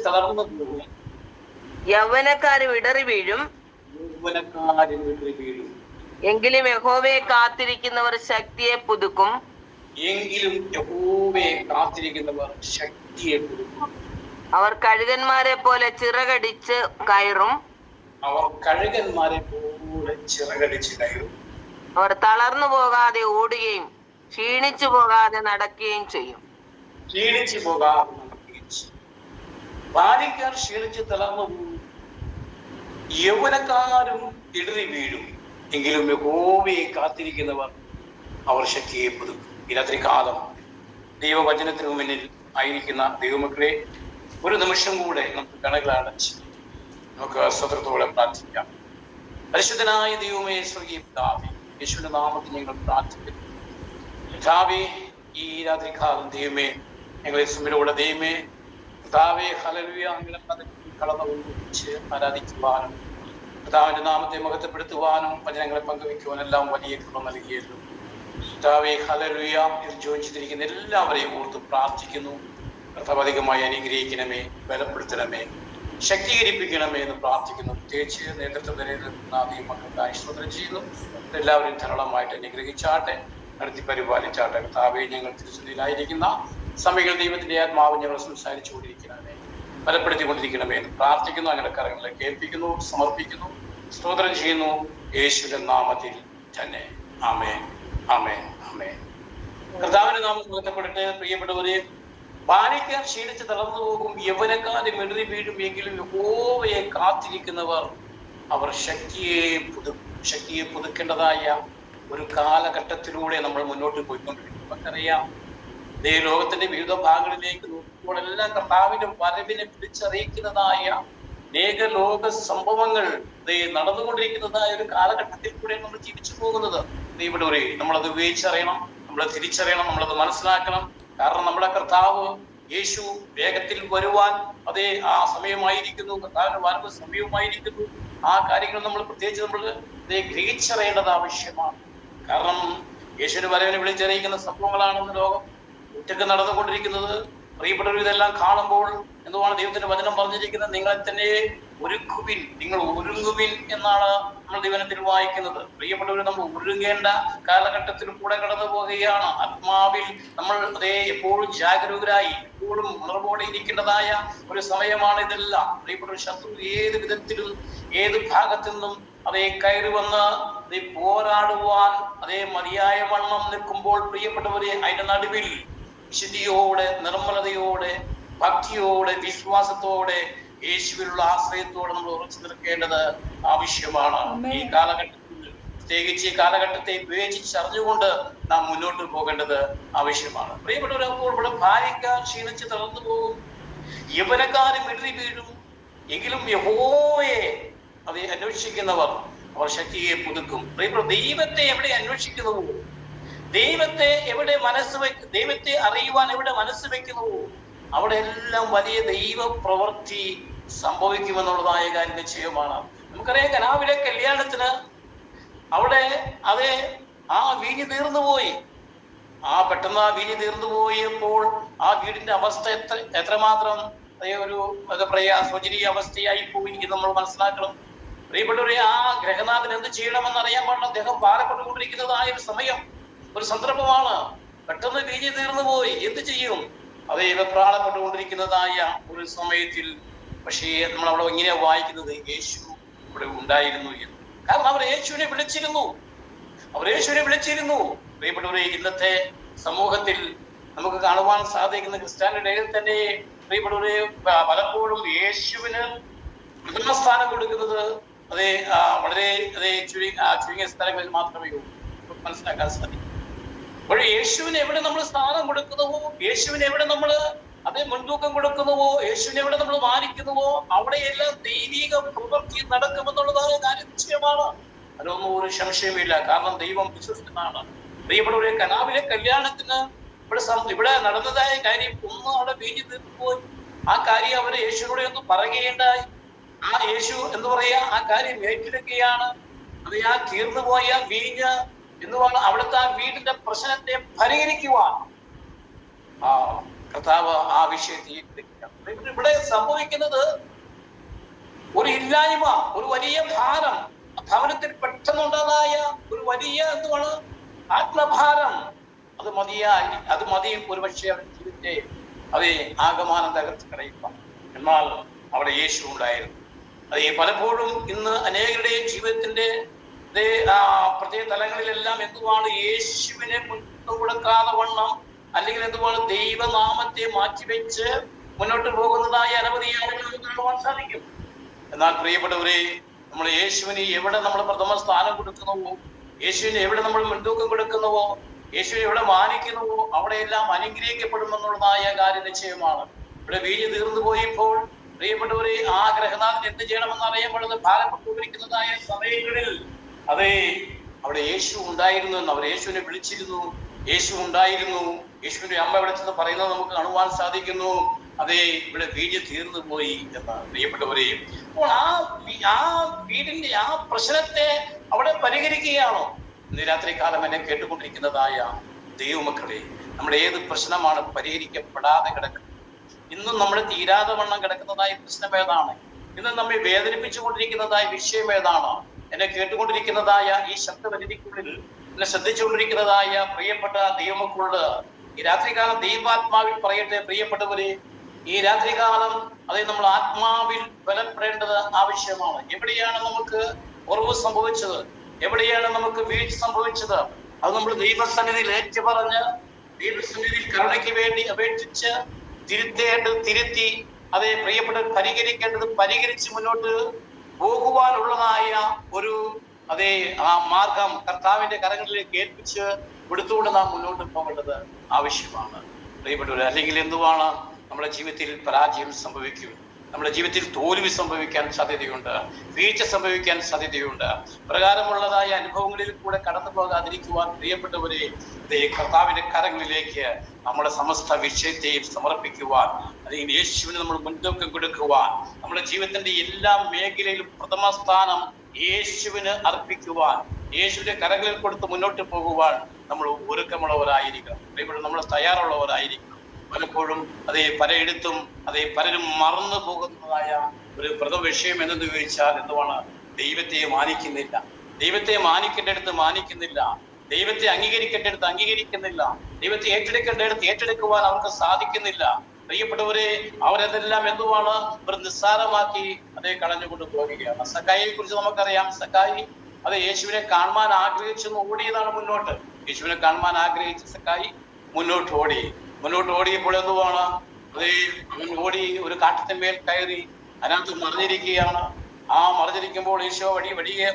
തളർന്നു പോകും, യൗവനക്കാരും ഇടറി വീഴും, എങ്കിലും യഹോവയെ കാത്തിരിക്കുന്നവർ ശക്തിയെ പുതുക്കും. അവർ കഴുകന്മാരെ പോലെ ചിറകടിച്ച് കയറും. അവർ തളർന്നു പോകാതെ ഓടുകയും ക്ഷീണിച്ചു പോകാതെ നടക്കുകയും ചെയ്യും. ബാലിക്കാർ ക്ഷീണിച്ച് തളർന്നു പോകും, യൗവനക്കാരും ഇടറി വീഴും, എങ്കിലും യഹോവയെ കാത്തിരിക്കുന്നവർ അവർ ശക്തിയെ പുതുക്കും. ഈ രാത്രി കാലം ദൈവവചനത്തിന് മുന്നിൽ ആയിരിക്കുന്ന ദൈവമക്കളെ, ഒരു നിമിഷം കൂടെ നമുക്ക് കണ്ണുകളടച്ച് നമുക്ക് സ്വതന്ത്രത്തോടെ പ്രാർത്ഥിക്കാം. പരിശുദ്ധനായ ദൈവമേ, സ്വർഗീയ പിതാവേ, യേശുവിന്റെ നാമത്തിൽ ഞങ്ങൾ പ്രാർത്ഥിക്കുന്നു. പിതാവേ, ഈ രാത്രി കാലം ദൈവമേ, ഞങ്ങളെ സുമ്മിലൂടെ ദൈവമേ പിതാവേ, ഹല്ലേലൂയ, അങ്ങനെ കടന്നു ഒന്നിച്ച് ആരാധിക്കുവാനും പിതാവിന്റെ നാമത്തെ മഹത്വപ്പെടുത്തുവാനും വചനങ്ങളെ പങ്കുവയ്ക്കുവാനും എല്ലാം വലിയ കൃപ നൽകിയല്ലോ. പിതാവേ, ഹല്ലേലൂയ, ജോയിൻ ചെയ്തിരിക്കുന്ന എല്ലാവരെയും ഓർത്ത് പ്രാർത്ഥിക്കുന്നു. കർത്താവധികമായി അനുഗ്രഹിക്കണമേ, ബലപ്പെടുത്തണമേ, ശക്തീകരിപ്പിക്കണമേ എന്ന് പ്രാർത്ഥിക്കുന്നു. പ്രത്യേകിച്ച് നേതൃത്വം നിലനിൽക്കുന്ന ദൈവമക്കൾക്കായി സ്തോത്രം ചെയ്യുന്നു. എല്ലാവരും ധാരാളമായിട്ട് അനുഗ്രഹിച്ചാട്ടെ, നടത്തി പരിപാലിച്ചാട്ടെ. കർത്താവേ, ഞങ്ങൾ തിരുസന്നിധിയിലായിരിക്കുന്ന സമയങ്ങൾ ദൈവത്തിന്റെ ആത്മാവ് ഞങ്ങൾ സംസാരിച്ചുകൊണ്ടിരിക്കണമേ, ബലപ്പെടുത്തിക്കൊണ്ടിരിക്കണമേ എന്ന് പ്രാർത്ഥിക്കുന്നു. അങ്ങനെ കരങ്ങളെ കേൾപ്പിക്കുന്നു, സമർപ്പിക്കുന്നു, സ്തോത്രം ചെയ്യുന്നു, യേശുവിന്റെ നാമത്തിൽ തന്നെ. ആമേൻ, ആമേൻ, ആമേൻ. കർത്താവിന്റെ നാമം ബന്ധപ്പെട്ടിട്ട് പ്രിയപ്പെട്ടവരെ, ബാലിക്കാർ ക്ഷീണിച്ച് തളർന്നു പോകും, യൗവനക്കാരും ഇടറി വീഴും, എങ്കിലും യഹോവയെ കാത്തിരിക്കുന്നവർ അവർ ശക്തിയെ പുതുക്കേണ്ടതായ ഒരു കാലഘട്ടത്തിലൂടെ നമ്മൾ മുന്നോട്ട് പോയിക്കൊണ്ടിരിക്കും. നമുക്കറിയാം, ലോകത്തിന്റെ വിവിധ ഭാഗങ്ങളിലേക്ക് നോക്കുമ്പോൾ എല്ലാം കർത്താവിന്റെ വരവിനെ പിടിച്ചറിയിക്കുന്നതായ അനേക ലോക സംഭവങ്ങൾ നടന്നുകൊണ്ടിരിക്കുന്നതായ ഒരു കാലഘട്ടത്തിൽ കൂടെ നമ്മൾ ജീവിച്ചു പോകുന്നത്. ഇവിടെ നമ്മളത് ഉപയോഗിച്ചറിയണം, നമ്മളത് തിരിച്ചറിയണം, നമ്മളത് മനസ്സിലാക്കണം. കാരണം നമ്മുടെ കർത്താവ് യേശു വേഗത്തിൽ വരുവാൻ ആ സമയമായിരിക്കുന്നു, കർത്താവിന്റെ വരവ് സമയവുമായിരിക്കുന്നു. ആ കാര്യങ്ങൾ നമ്മൾ പ്രത്യേകിച്ച് നമ്മൾ ഗ്രഹിച്ചറിയേണ്ടത് ആവശ്യമാണ്. കാരണം യേശുവിന്റെ വരവിനെ വിളിച്ചറിയിക്കുന്ന സംഭവങ്ങളാണെന്ന് ലോകം ഒറ്റക്ക് നടന്നുകൊണ്ടിരിക്കുന്നത്. പ്രിയപ്പെട്ടവർ, ഇതെല്ലാം കാണുമ്പോൾ എന്തുവാണ് ദൈവത്തിന്റെ വചനം പറഞ്ഞിരിക്കുന്നത്? നിങ്ങളെ തന്നെ ഒരുക്കുവിൻ, നിങ്ങൾ ഒരുങ്ങുവിൻ എന്നാണ് നമ്മൾ ദൈവത്തിൽ വായിക്കുന്നത്. പ്രിയപ്പെട്ടവർ, നമ്മൾ ഒരുങ്ങേണ്ട കാലഘട്ടത്തിൽ കൂടെ കടന്നു പോവുകയാണ്. ആത്മാവിൽ നമ്മൾ എപ്പോഴും ജാഗരൂകരായി എപ്പോഴും ഉണർവോടെ ഇരിക്കേണ്ടതായ ഒരു സമയമാണ് ഇതെല്ലാം. പ്രിയപ്പെട്ടവർ, ശത്രു ഏത് വിധത്തിലും ഏത് ഭാഗത്തു നിന്നും കയറി വന്ന് പോരാടുവാൻ മതിയായ വണ്ണം നിൽക്കുമ്പോൾ, പ്രിയപ്പെട്ടവരെ, അതിന്റെ നടുവിൽ വിശുദ്ധിയോടെ, നിർമ്മലതയോടെ, ഭക്തിയോടെ, വിശ്വാസത്തോടെ, യേശുവിലുള്ള ആശ്രയത്തോടെ നമ്മൾ ഉറച്ചു നിൽക്കേണ്ടത് ആവശ്യമാണ്. ഈ കാലഘട്ടത്തിൽ, പ്രത്യേകിച്ച് ഈ കാലഘട്ടത്തെ വിവേചിച്ചറിഞ്ഞുകൊണ്ട് നാം മുന്നോട്ട് പോകേണ്ടത് ആവശ്യമാണ്. പ്രിയപ്പെട്ടവർ, അപ്പോൾ ഇവിടെ ഭാര്യക്കാർ ക്ഷീണിച്ച് തളർന്നു പോകും, യൗവനക്കാരും ഇടറി വീഴും, എങ്കിലും യഹോവയെ അന്വേഷിക്കുന്നവർ അവർ ശക്തിയെ പുതുക്കും. പ്രിയപ്പെട്ട, ദൈവത്തെ എവിടെ അന്വേഷിക്കുന്നുവോ, ദൈവത്തെ എവിടെ ദൈവത്തെ അറിയുവാൻ എവിടെ മനസ്സ് വെക്കുന്നുവോ, അവിടെ എല്ലാം വലിയ ദൈവ പ്രവൃത്തി സംഭവിക്കുമെന്നുള്ളതായ കാര്യം നിശ്ചയമാണ്. നമുക്കറിയാം, കനാവിലെ കല്യാണത്തിന് അവിടെ ആ വീഞ്ഞ് തീർന്നുപോയി. പെട്ടെന്ന് ആ വീഞ്ഞ് തീർന്നു പോയപ്പോൾ ആ വീടിന്റെ അവസ്ഥ എത്രമാത്രം ഒരു ശോചനീയ അവസ്ഥയായി പോയി എന്ന് നമ്മൾ മനസ്സിലാക്കണം. പ്രിയപ്പെട്ടവരെ, ആ ഗ്രഹനാഥൻ എന്ത് ചെയ്യണമെന്ന് അറിയാൻ പാടില്ല. അദ്ദേഹം ഭാരപ്പെട്ടുകൊണ്ടിരിക്കുന്നതായ ഒരു സമയം, ഒരു സന്ദർഭമാണ്. പെട്ടെന്ന് വീഞ്ഞ് തീർന്നു പോയി, എന്ത് ചെയ്യും? വെപ്രാളപ്പെട്ടുകൊണ്ടിരിക്കുന്നതായ ഒരു സമയത്തിൽ പക്ഷേ നമ്മൾ അവിടെ ഇങ്ങനെയാ വായിക്കുന്നത്, യേശു ഇവിടെ ഉണ്ടായിരുന്നു എന്ന്. കാരണം അവർ യേശുവിനെ വിളിച്ചിരുന്നു. പ്രിയപ്പെട്ടവരെ, ഇന്നത്തെ സമൂഹത്തിൽ നമുക്ക് കാണുവാൻ സാധിക്കുന്ന ക്രിസ്ത്യാനിയുടെ തന്നെ പ്രിയപ്പെട്ടവരെ, പലപ്പോഴും യേശുവിന് സ്ഥാനം കൊടുക്കുന്നത് വളരെ ചുരുങ്ങിയ സ്ഥലങ്ങളിൽ മാത്രമേ മനസ്സിലാക്കാൻ സാധിക്കും. അപ്പോൾ യേശുവിന് എവിടെ നമ്മൾ സ്ഥാനം കൊടുക്കുന്നുവോ, യേശുവിന് എവിടെ നമ്മൾ മുൻതൂക്കം കൊടുക്കുന്നുവോ, യേശുവിനെ എവിടെ നമ്മൾ മാനിക്കുന്നുവോ, അവിടെയെല്ലാം ദൈവിക പ്രവൃത്തി നടക്കുമെന്നുള്ളതായ കാര്യം നിശ്ചയമാണ്. അതിനൊന്നും ഒരു സംശയമില്ല. കാരണം ദൈവം വിശ്വസിക്കുന്നതാണ്. പ്രിയപ്പെട്ടവരെ, കനാവിലെ കല്യാണത്തിന് ഇവിടെ നടന്നതായ കാര്യം ഒന്നും അവിടെ വീഞ്ഞ് തീർന്നുപോയി. ആ കാര്യം അവര് യേശുവിനോട് ഒന്ന് പറയുകയുണ്ടായി. ആ യേശു എന്ന് പറയാ ആ കാര്യം ഏറ്റെടുക്കുകയാണ്. ആ തീർന്നുപോയ വീഞ്ഞ് എന്നുമാണ് അവിടുത്തെ ആ വീടിന്റെ പ്രശ്നത്തെ പരിഹരിക്കുവാൻ കർത്താവ് ആ വിഷയത്തെ ഇവിടെ സംഭവിക്കുന്നത് ഒരു ഇല്ലായ്മ, ഒരു വലിയ ഭാരം, ഭവനത്തിൽ പെട്ടെന്നുണ്ടായ ഒരു വലിയ എന്തുവാണ് ആത്മഭാരം. അത് മതി ഒരുപക്ഷെ അവൻ ജീവിതത്തെ ആകമാനം തകർത്ത് കളയുക. എന്നാൽ അവിടെ യേശു ഉണ്ടായിരുന്നു. പലപ്പോഴും ഇന്ന് അനേകരുടെയും ജീവിതത്തിന്റെ പ്രത്യേക തലങ്ങളിലെല്ലാം എന്തുവാണ് യേശുവിനെ മുന്നോട്ട് കൊടുക്കാതെ വണ്ണം, അല്ലെങ്കിൽ എന്തുവാണ് ദൈവനാമത്തെ മാറ്റിവെച്ച് മുന്നോട്ട് പോകുന്നതായ അനവധി ആളുകൾ നമുക്ക് കാണുവാൻ സാധിക്കും. എന്നാൽ പ്രിയപ്പെട്ടവരെ, നമ്മൾ യേശുവിന് എവിടെ നമ്മൾ പ്രഥമ സ്ഥാനം കൊടുക്കുന്നുവോ, യേശുവിന് എവിടെ നമ്മൾ മുൻതൂക്കം കൊടുക്കുന്നുവോ, യേശുവിനെ എവിടെ മാനിക്കുന്നുവോ, അവിടെയെല്ലാം അനുഗ്രഹിക്കപ്പെടുമെന്നുള്ളതായ കാര്യം നിശ്ചയമാണ്. ഇവിടെ വീഞ്ഞ് തീർന്നു പോയപ്പോൾ പ്രിയപ്പെട്ടവരെ, ആ ഗ്രഹനാഥൻ എന്ത് ചെയ്യണമെന്ന് അറിയപ്പെടുന്നത് ഭാരപ്പെട്ടുകൊണ്ടിരിക്കുന്നതായ സമയങ്ങളിൽ അവിടെ യേശു ഉണ്ടായിരുന്നു എന്ന് അവർ യേശുവിനെ വിളിച്ചിരുന്നു. യേശു ഉണ്ടായിരുന്നു. യേശുവിന്റെ അമ്മ ഇവിടെ ചെന്ന് പറയുന്നത് നമുക്ക് കാണുവാൻ സാധിക്കുന്നു. ഇവിടെ വീഞ്ഞ് തീർന്നു പോയി എന്ന്. പ്രിയപ്പെട്ടവരെ, അപ്പോൾ ആ വീടിന്റെ ആ പ്രശ്നത്തെ അവിടെ പരിഹരിക്കുകയാണോ? ഇന്ന് രാത്രി കാലം എന്നെ കേട്ടുകൊണ്ടിരിക്കുന്നതായ ദൈവമക്കളെ, നമ്മുടെ ഏത് പ്രശ്നമാണ് പരിഹരിക്കപ്പെടാതെ കിടക്കുന്നത്? ഇന്നും നമ്മൾ തീരാതെ വണ്ണം കിടക്കുന്നതായ പ്രശ്നം ഏതാണ്? ഇന്ന് നമ്മെ വേദനിപ്പിച്ചുകൊണ്ടിരിക്കുന്നതായ വിഷയം ഏതാണ്? എന്നെ കേട്ടുകൊണ്ടിരിക്കുന്നതായ ഈ ശബ്ദപരിധിക്കുള്ളിൽ എന്നെ ശ്രദ്ധിച്ചുകൊണ്ടിരിക്കുന്നതായ പ്രിയപ്പെട്ട ദൈവമക്കളോട് ഈ രാത്രികാലം ദൈവാത്മാവിൽ പറയട്ടെ, പ്രിയപ്പെട്ടവരെ, ഈ രാത്രികാലം നമ്മൾ ആത്മാവിൽ ബലപ്പെടേണ്ടത് ആവശ്യമാണ്. എവിടെയാണ് നമുക്ക് കുറവ് സംഭവിച്ചത്? എവിടെയാണ് നമുക്ക് വീഴ്ച സംഭവിച്ചത്? അത് നമ്മൾ ദൈവസന്നിധിയിൽ ഏറ്റുപറഞ്ഞ് ദൈവസന്നിധിയിൽ കരുണയ്ക്ക് വേണ്ടി അപേക്ഷിച്ച് തിരുത്തി പ്രിയപ്പെട്ട പരിഹരിക്കേണ്ടത് പരിഹരിച്ച് മുന്നോട്ട് പോകുവാനുള്ളതായ ഒരു ആ മാർഗം കർത്താവിന്റെ കരങ്ങളിലേക്ക് ഏൽപ്പിച്ച് കൊടുത്തുകൊണ്ട് നാം മുന്നോട്ട് പോകേണ്ടത് ആവശ്യമാണ് പ്രിയപ്പെട്ടവർ. അല്ലെങ്കിൽ എന്തുവാണ് നമ്മുടെ ജീവിതത്തിൽ പരാജയം സംഭവിക്കും, നമ്മുടെ ജീവിതത്തിൽ തോൽവി സംഭവിക്കാൻ സാധ്യതയുണ്ട്, വീഴ്ച സംഭവിക്കാൻ സാധ്യതയുണ്ട്. പ്രകാരമുള്ളതായ അനുഭവങ്ങളിൽ കൂടെ കടന്നു പോകാതിരിക്കുവാൻ പ്രിയപ്പെട്ടവരെ, കർത്താവിന്റെ കരങ്ങളിലേക്ക് നമ്മുടെ സമസ്ത വിഷയത്തെയും സമർപ്പിക്കുവാൻ, അല്ലെങ്കിൽ യേശുവിന് നമ്മൾ മുൻതൂക്കം കൊടുക്കുവാൻ, നമ്മുടെ ജീവിതത്തിന്റെ എല്ലാ മേഖലയിലും പ്രഥമ സ്ഥാനം യേശുവിന് അർപ്പിക്കുവാൻ, യേശുവിന്റെ കരങ്ങളിൽ കൊടുത്ത് മുന്നോട്ട് പോകുവാൻ നമ്മൾ ഒരുക്കമുള്ളവരായിരിക്കണം. പ്രിയപ്പെട്ടവർ, നമ്മൾ തയ്യാറുള്ളവരായിരിക്കണം. പലപ്പോഴും പലയിടത്തും പലരും മറന്നു പോകുന്നതായ ഒരു പ്രഥമ വിഷയം എന്തെന്ന് ചോദിച്ചാൽ എന്തുവാണ്? ദൈവത്തെ മാനിക്കുന്നില്ല, ദൈവത്തെ മാനിക്കേണ്ടടുത്ത് മാനിക്കുന്നില്ല, ദൈവത്തെ അംഗീകരിക്കേണ്ടടുത്ത് അംഗീകരിക്കുന്നില്ല, ദൈവത്തെ ഏറ്റെടുക്കേണ്ടടുത്ത് ഏറ്റെടുക്കുവാൻ അവർക്ക് സാധിക്കുന്നില്ല. പ്രിയപ്പെട്ടവരെ, അവരതെല്ലാം എന്തുവാണ്? ഒരു നിസ്സാരമാക്കി കളഞ്ഞുകൊണ്ട് പോകുകയാണ്. സക്കായിയെ കുറിച്ച് നമുക്കറിയാം. സക്കായി യേശുവിനെ കാണുവാൻ ആഗ്രഹിച്ചു ഓടിയതാണ് മുന്നോട്ട്. യേശുവിനെ കാണുവാൻ ആഗ്രഹിച്ച സക്കായി മുന്നോട്ട് ഓടിയപ്പോൾ എന്തുവാണ്? അവൻ ഓടി ഒരു കാട്ടത്തിന്മേൽ കയറി അതിനകത്ത് മറിഞ്ഞിരിക്കുകയാണ്. ആ മറിഞ്ഞിരിക്കുമ്പോൾ യേശു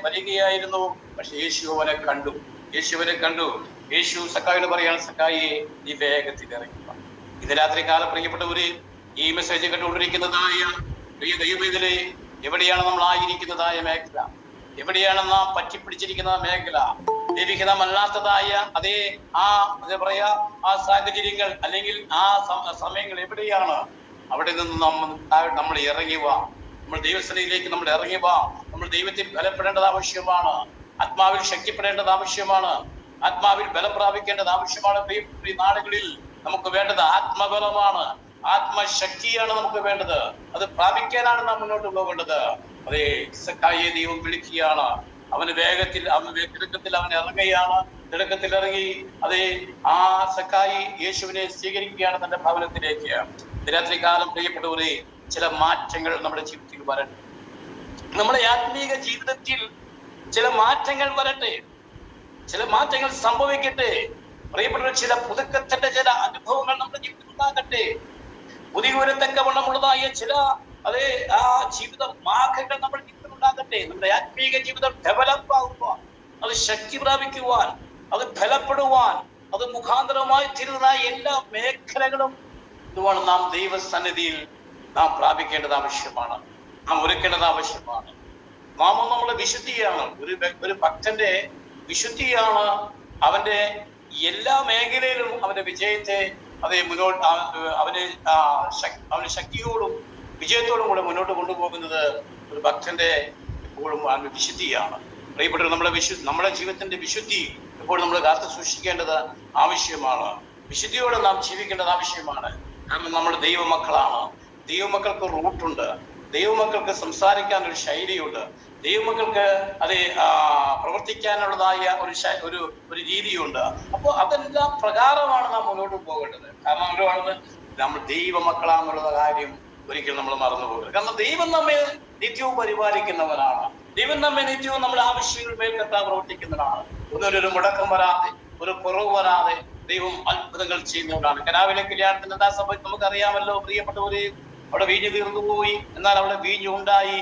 വരികയായിരുന്നു. പക്ഷെ യേശുവിനെ കണ്ടു. യേശു സക്കായിയോട് പറയാണ്, സക്കായിയെ നീ വേഗത്തിൽ ഇറങ്ങുക. ഇന്ന് രാത്രി കാലം പ്രിയപ്പെട്ടവര്, ഈ മെസ്സേജ് കേട്ടുകൊണ്ടിരിക്കുന്നതായ പ്രിയ ദൈവവേദനയെ, എവിടെയാണ് നമ്മൾ ആയിരിക്കുന്നതായ മേഖല? എവിടെയാണ് നാം പറ്റിപ്പിടിച്ചിരിക്കുന്ന മേഖല? ദൈവികമല്ലാത്തതായ ആ സാഹചര്യങ്ങൾ അല്ലെങ്കിൽ ആ സമയങ്ങൾ എവിടെയാണ്? അവിടെ നിന്ന് നമ്മൾ ഇറങ്ങി വാ. നമ്മൾ ദൈവസന്നിധിയിലേക്ക് നമ്മൾ ഇറങ്ങി വാ. നമ്മൾ ദൈവത്തിൽ ബലപ്പെടേണ്ടത് ആവശ്യമാണ്. ആത്മാവിൽ ശക്തിപ്പെടേണ്ടത് ആവശ്യമാണ്. ആത്മാവിൽ ബലം പ്രാപിക്കേണ്ടത് ആവശ്യമാണ്. ഈ നാടുകളിൽ നമുക്ക് വേണ്ടത് ആത്മബലമാണ്, ആത്മശക്തിയാണ് നമുക്ക് വേണ്ടത്. അത് പ്രാപിക്കാനാണ് നാം മുന്നോട്ട് പോകേണ്ടത്. സക്കായിയെ ദൈവം വിളിക്കുകയാണ്. അവന് വേഗത്തിൽ തിടുക്കത്തിൽ അവൻ ഇറങ്ങുകയാണ്. തിടുക്കത്തിൽ ഇറങ്ങി ആ സക്കായി യേശുവിനെ സ്വീകരിക്കുകയാണ് തന്റെ ഭവനത്തിലേക്ക്. രാത്രികാലം പ്രിയപ്പെട്ടവരെ, ചില മാറ്റങ്ങൾ നമ്മുടെ ജീവിതത്തിൽ വരട്ടെ. നമ്മുടെ ആത്മീക ജീവിതത്തിൽ ചില മാറ്റങ്ങൾ വരട്ടെ, ചില മാറ്റങ്ങൾ സംഭവിക്കട്ടെ. പ്രിയപ്പെട്ടവർ, ചില പുതുക്കത്തിന്റെ ചില അനുഭവങ്ങൾ നമ്മുടെ ജീവിതത്തിൽ ഉണ്ടാകട്ടെ. പുതിയവരത്തക്കവണ്ണമുള്ളതായ ചില ആ ജീവിത മാർഗങ്ങൾ നമ്മുടെ ജീവിതത്തിൽ ഉണ്ടാകട്ടെ. നമ്മുടെ ആത്മീക ജീവിതം ഡെവലപ്പ് ആകുവാൻ, അത് ശക്തി പ്രാപിക്കുവാൻ, അത് ബലപ്പെടുവാൻ, അത് മുഖാന്തരമായി തീരുന്നതായ എല്ലാ മേഖലകളും ഇതുമാണ് നാം ദൈവസന്നിധിയിൽ നാം പ്രാപിക്കേണ്ടത് ആവശ്യമാണ്, നാം ഒരുക്കേണ്ടത് ആവശ്യമാണ്. നാമം നമ്മുടെ വിശുദ്ധിയാണ്. ഒരു ഭക്തന്റെ വിശുദ്ധിയാണ് അവന്റെ എല്ലാ മേഖലയിലും അവന്റെ വിജയത്തെ മുന്നോട്ട് അവന് ശക്തിയോടും വിജയത്തോടും കൂടെ മുന്നോട്ട് കൊണ്ടുപോകുന്നത് ഒരു ഭക്തന്റെ എപ്പോഴും അവന്റെ വിശുദ്ധിയാണ്. പ്രിയപ്പെട്ടവർ, നമ്മുടെ ജീവിതത്തിന്റെ വിശുദ്ധി എപ്പോഴും നമ്മൾ കാത്തു സൂക്ഷിക്കേണ്ടത് ആവശ്യമാണ്. വിശുദ്ധിയോടെ നാം ജീവിക്കേണ്ടത് ആവശ്യമാണ്. കാരണം നമ്മൾ ദൈവമക്കളാണ്. ദൈവമക്കൾക്ക് റൂട്ടുണ്ട്, ദൈവമക്കൾക്ക് സംസാരിക്കാൻ ഒരു ശൈലിയുണ്ട്, ദൈവമക്കൾക്ക് അത് പ്രവർത്തിക്കാനുള്ളതായ ഒരു രീതിയുണ്ട്. അപ്പോൾ അതെല്ലാം പ്രകാരമാണ് നാം മുന്നോട്ട് പോകേണ്ടത്. കാരണം അവരാണ് നമ്മൾ ദൈവമക്കളാണെന്നുള്ള കാര്യം ഒരിക്കലും നമ്മൾ മറന്നു പോകരുത്. കാരണം ദൈവം നമ്മെ നിത്യവും പരിപാലിക്കുന്നവനാണ്. ദൈവം നമ്മെ നിത്യവും നമ്മുടെ ആവശ്യങ്ങൾ മേൽക്കെത്താൻ പ്രവർത്തിക്കുന്നവനാണ്. ഒന്നൊരു മുടക്കം വരാതെ, ഒരു കുറവ് വരാതെ ദൈവം അത്ഭുതങ്ങൾ ചെയ്യുന്നവരാണ്. കനാവിലെ കല്യാണത്തിന് എന്താ സംഭവിച്ചത് നമുക്കറിയാമല്ലോ പ്രിയപ്പെട്ടവര്. അവിടെ വീഞ്ഞ് തീർന്നു പോയി, എന്നാൽ അവിടെ വീഞ്ഞ് ഉണ്ടായി.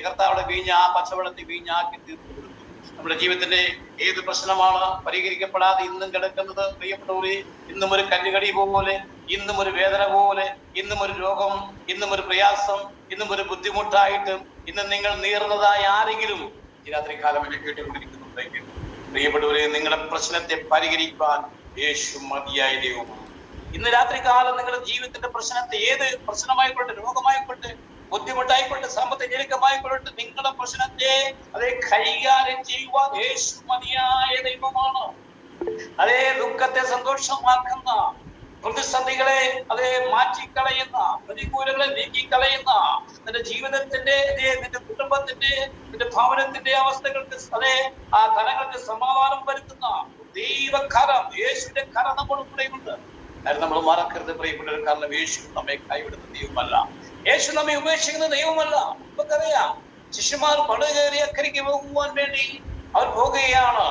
കർത്താവിടെ വീഞ്ഞ് ആ പച്ചവെള്ളത്തിൽ വീഞ്ഞാക്കി തീർന്നു കൊടുത്തു. നമ്മുടെ ജീവിതത്തിന്റെ ഏത് പ്രശ്നമാണ് പരിഹരിക്കപ്പെടാതെ ഇന്നും കിടക്കുന്നത് പ്രിയപ്പെട്ടവര്? ഇന്നും ഒരു കല്ലുകടി പോലെ, ഇന്നും ഒരു വേദന പോലെ, ഇന്നും ഒരു രോഗം, ഇന്നും ഒരു പ്രയാസം, ഇന്നും ഒരു ബുദ്ധിമുട്ടായിട്ടും ഇന്ന് നിങ്ങൾ നീറുന്നതായ ആരെങ്കിലും ഈ രാത്രി കാലം എന്നെ കേട്ടുകൊണ്ടിരിക്കുന്നുണ്ടെങ്കിൽ പ്രിയപ്പെട്ടവരെ, നിങ്ങളുടെ പ്രശ്നത്തെ പരിഹരിക്കാൻ യേശു മതിയായ ദൈവമാണ്. ഇന്ന് രാത്രി കാലം നിങ്ങളുടെ ജീവിതത്തിന്റെ പ്രശ്നത്തെ, ഏത് പ്രശ്നമായിക്കൊള്ളട്ടെ, രോഗമായിക്കൊള്ളട്ടെ, ബുദ്ധിമുട്ടായിക്കൊള്ളട്ടെ, സാമ്പത്തിക ഞെരുക്കമായിക്കൊള്ളട്ടെ, നിങ്ങളുടെ പ്രശ്നത്തെ അതേ കൈകാര്യം ചെയ്യുവാൻ യേശു മതിയായ ദൈവമാണ്. അതേ ദുഃഖത്തെ സന്തോഷമാക്കുന്ന, പ്രതിസന്ധികളെ അതേ മാറ്റിക്കളയുന്ന, പ്രതികൂലങ്ങളെ നീക്കിക്കളയുന്ന, നിന്റെ ജീവിതത്തിന്റെ, നിന്റെ കുടുംബത്തിന്റെ, നിന്റെ ഭവനത്തിന്റെ അവസ്ഥകൾക്ക് അതേ ആ തലങ്ങൾക്ക് സമാധാനം വരുത്തുന്ന ദൈവകരം, യേശുവിന്റെ കരം നമ്മുടെ കൂടെയുണ്ട്. നമ്മൾ മറക്കരുത് പ്രിയപ്പെട്ടവർ. കാരണം യേശു നമ്മെ കൈവിടുന്ന ദൈവമല്ല, യേശു നമ്മെ ഉപേക്ഷിക്കുന്ന ദൈവമല്ല. നമുക്കറിയാം, ശിഷ്യന്മാർ പടകേറി അക്കരയ്ക്ക് പോകുവാൻ വേണ്ടി അവർ പോകുകയാണ്.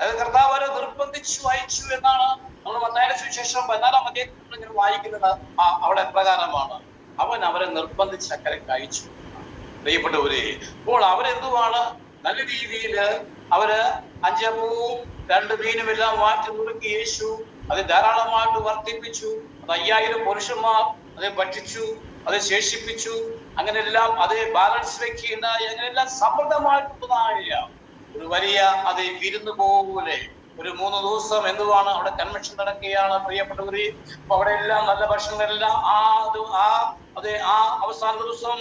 അത് കർത്താവ് അവരെ നിർബന്ധിച്ചു അയച്ചു എന്നാണ് നമ്മൾ മത്തായിയുടെ സുവിശേഷം 14-ാം അധ്യായത്തിൽ ഇങ്ങനെ വായിക്കുന്നത്. അവിടെ പ്രകാരമാണ് അവൻ അവരെ നിർബന്ധിച്ച് അക്കരയ്ക്ക് അയച്ചു. പ്രിയപ്പെട്ടവരെ, അപ്പോൾ അവരെന്തുവാണ് നല്ല രീതിയിൽ അവര് 5 അപ്പവും 2 മീനും എല്ലാം മാറ്റി നുറുക്കി യേശു അത് ധാരാളമായിട്ട് വർദ്ധിപ്പിച്ചു. അത് 5000 പുരുഷന്മാർ അത് ഭക്ഷിച്ചു, അത് ശേഷിപ്പിച്ചു. അങ്ങനെയെല്ലാം അത് ബാലൻസ് വെക്കുകയുണ്ടായി. അങ്ങനെയെല്ലാം സമൃദ്ധമായിട്ടുള്ളതായ ഒരു വലിയ അത് വിരുന്ന് പോലെ ഒരു 3 ദിവസം എന്തുവാണ് അവിടെ കൺവെൻഷൻ നടക്കുകയാണ് പ്രിയപ്പെട്ടവര്. അപ്പൊ അവിടെ എല്ലാം നല്ല ഭക്ഷണമെല്ലാം ആ അവസാന ദിവസം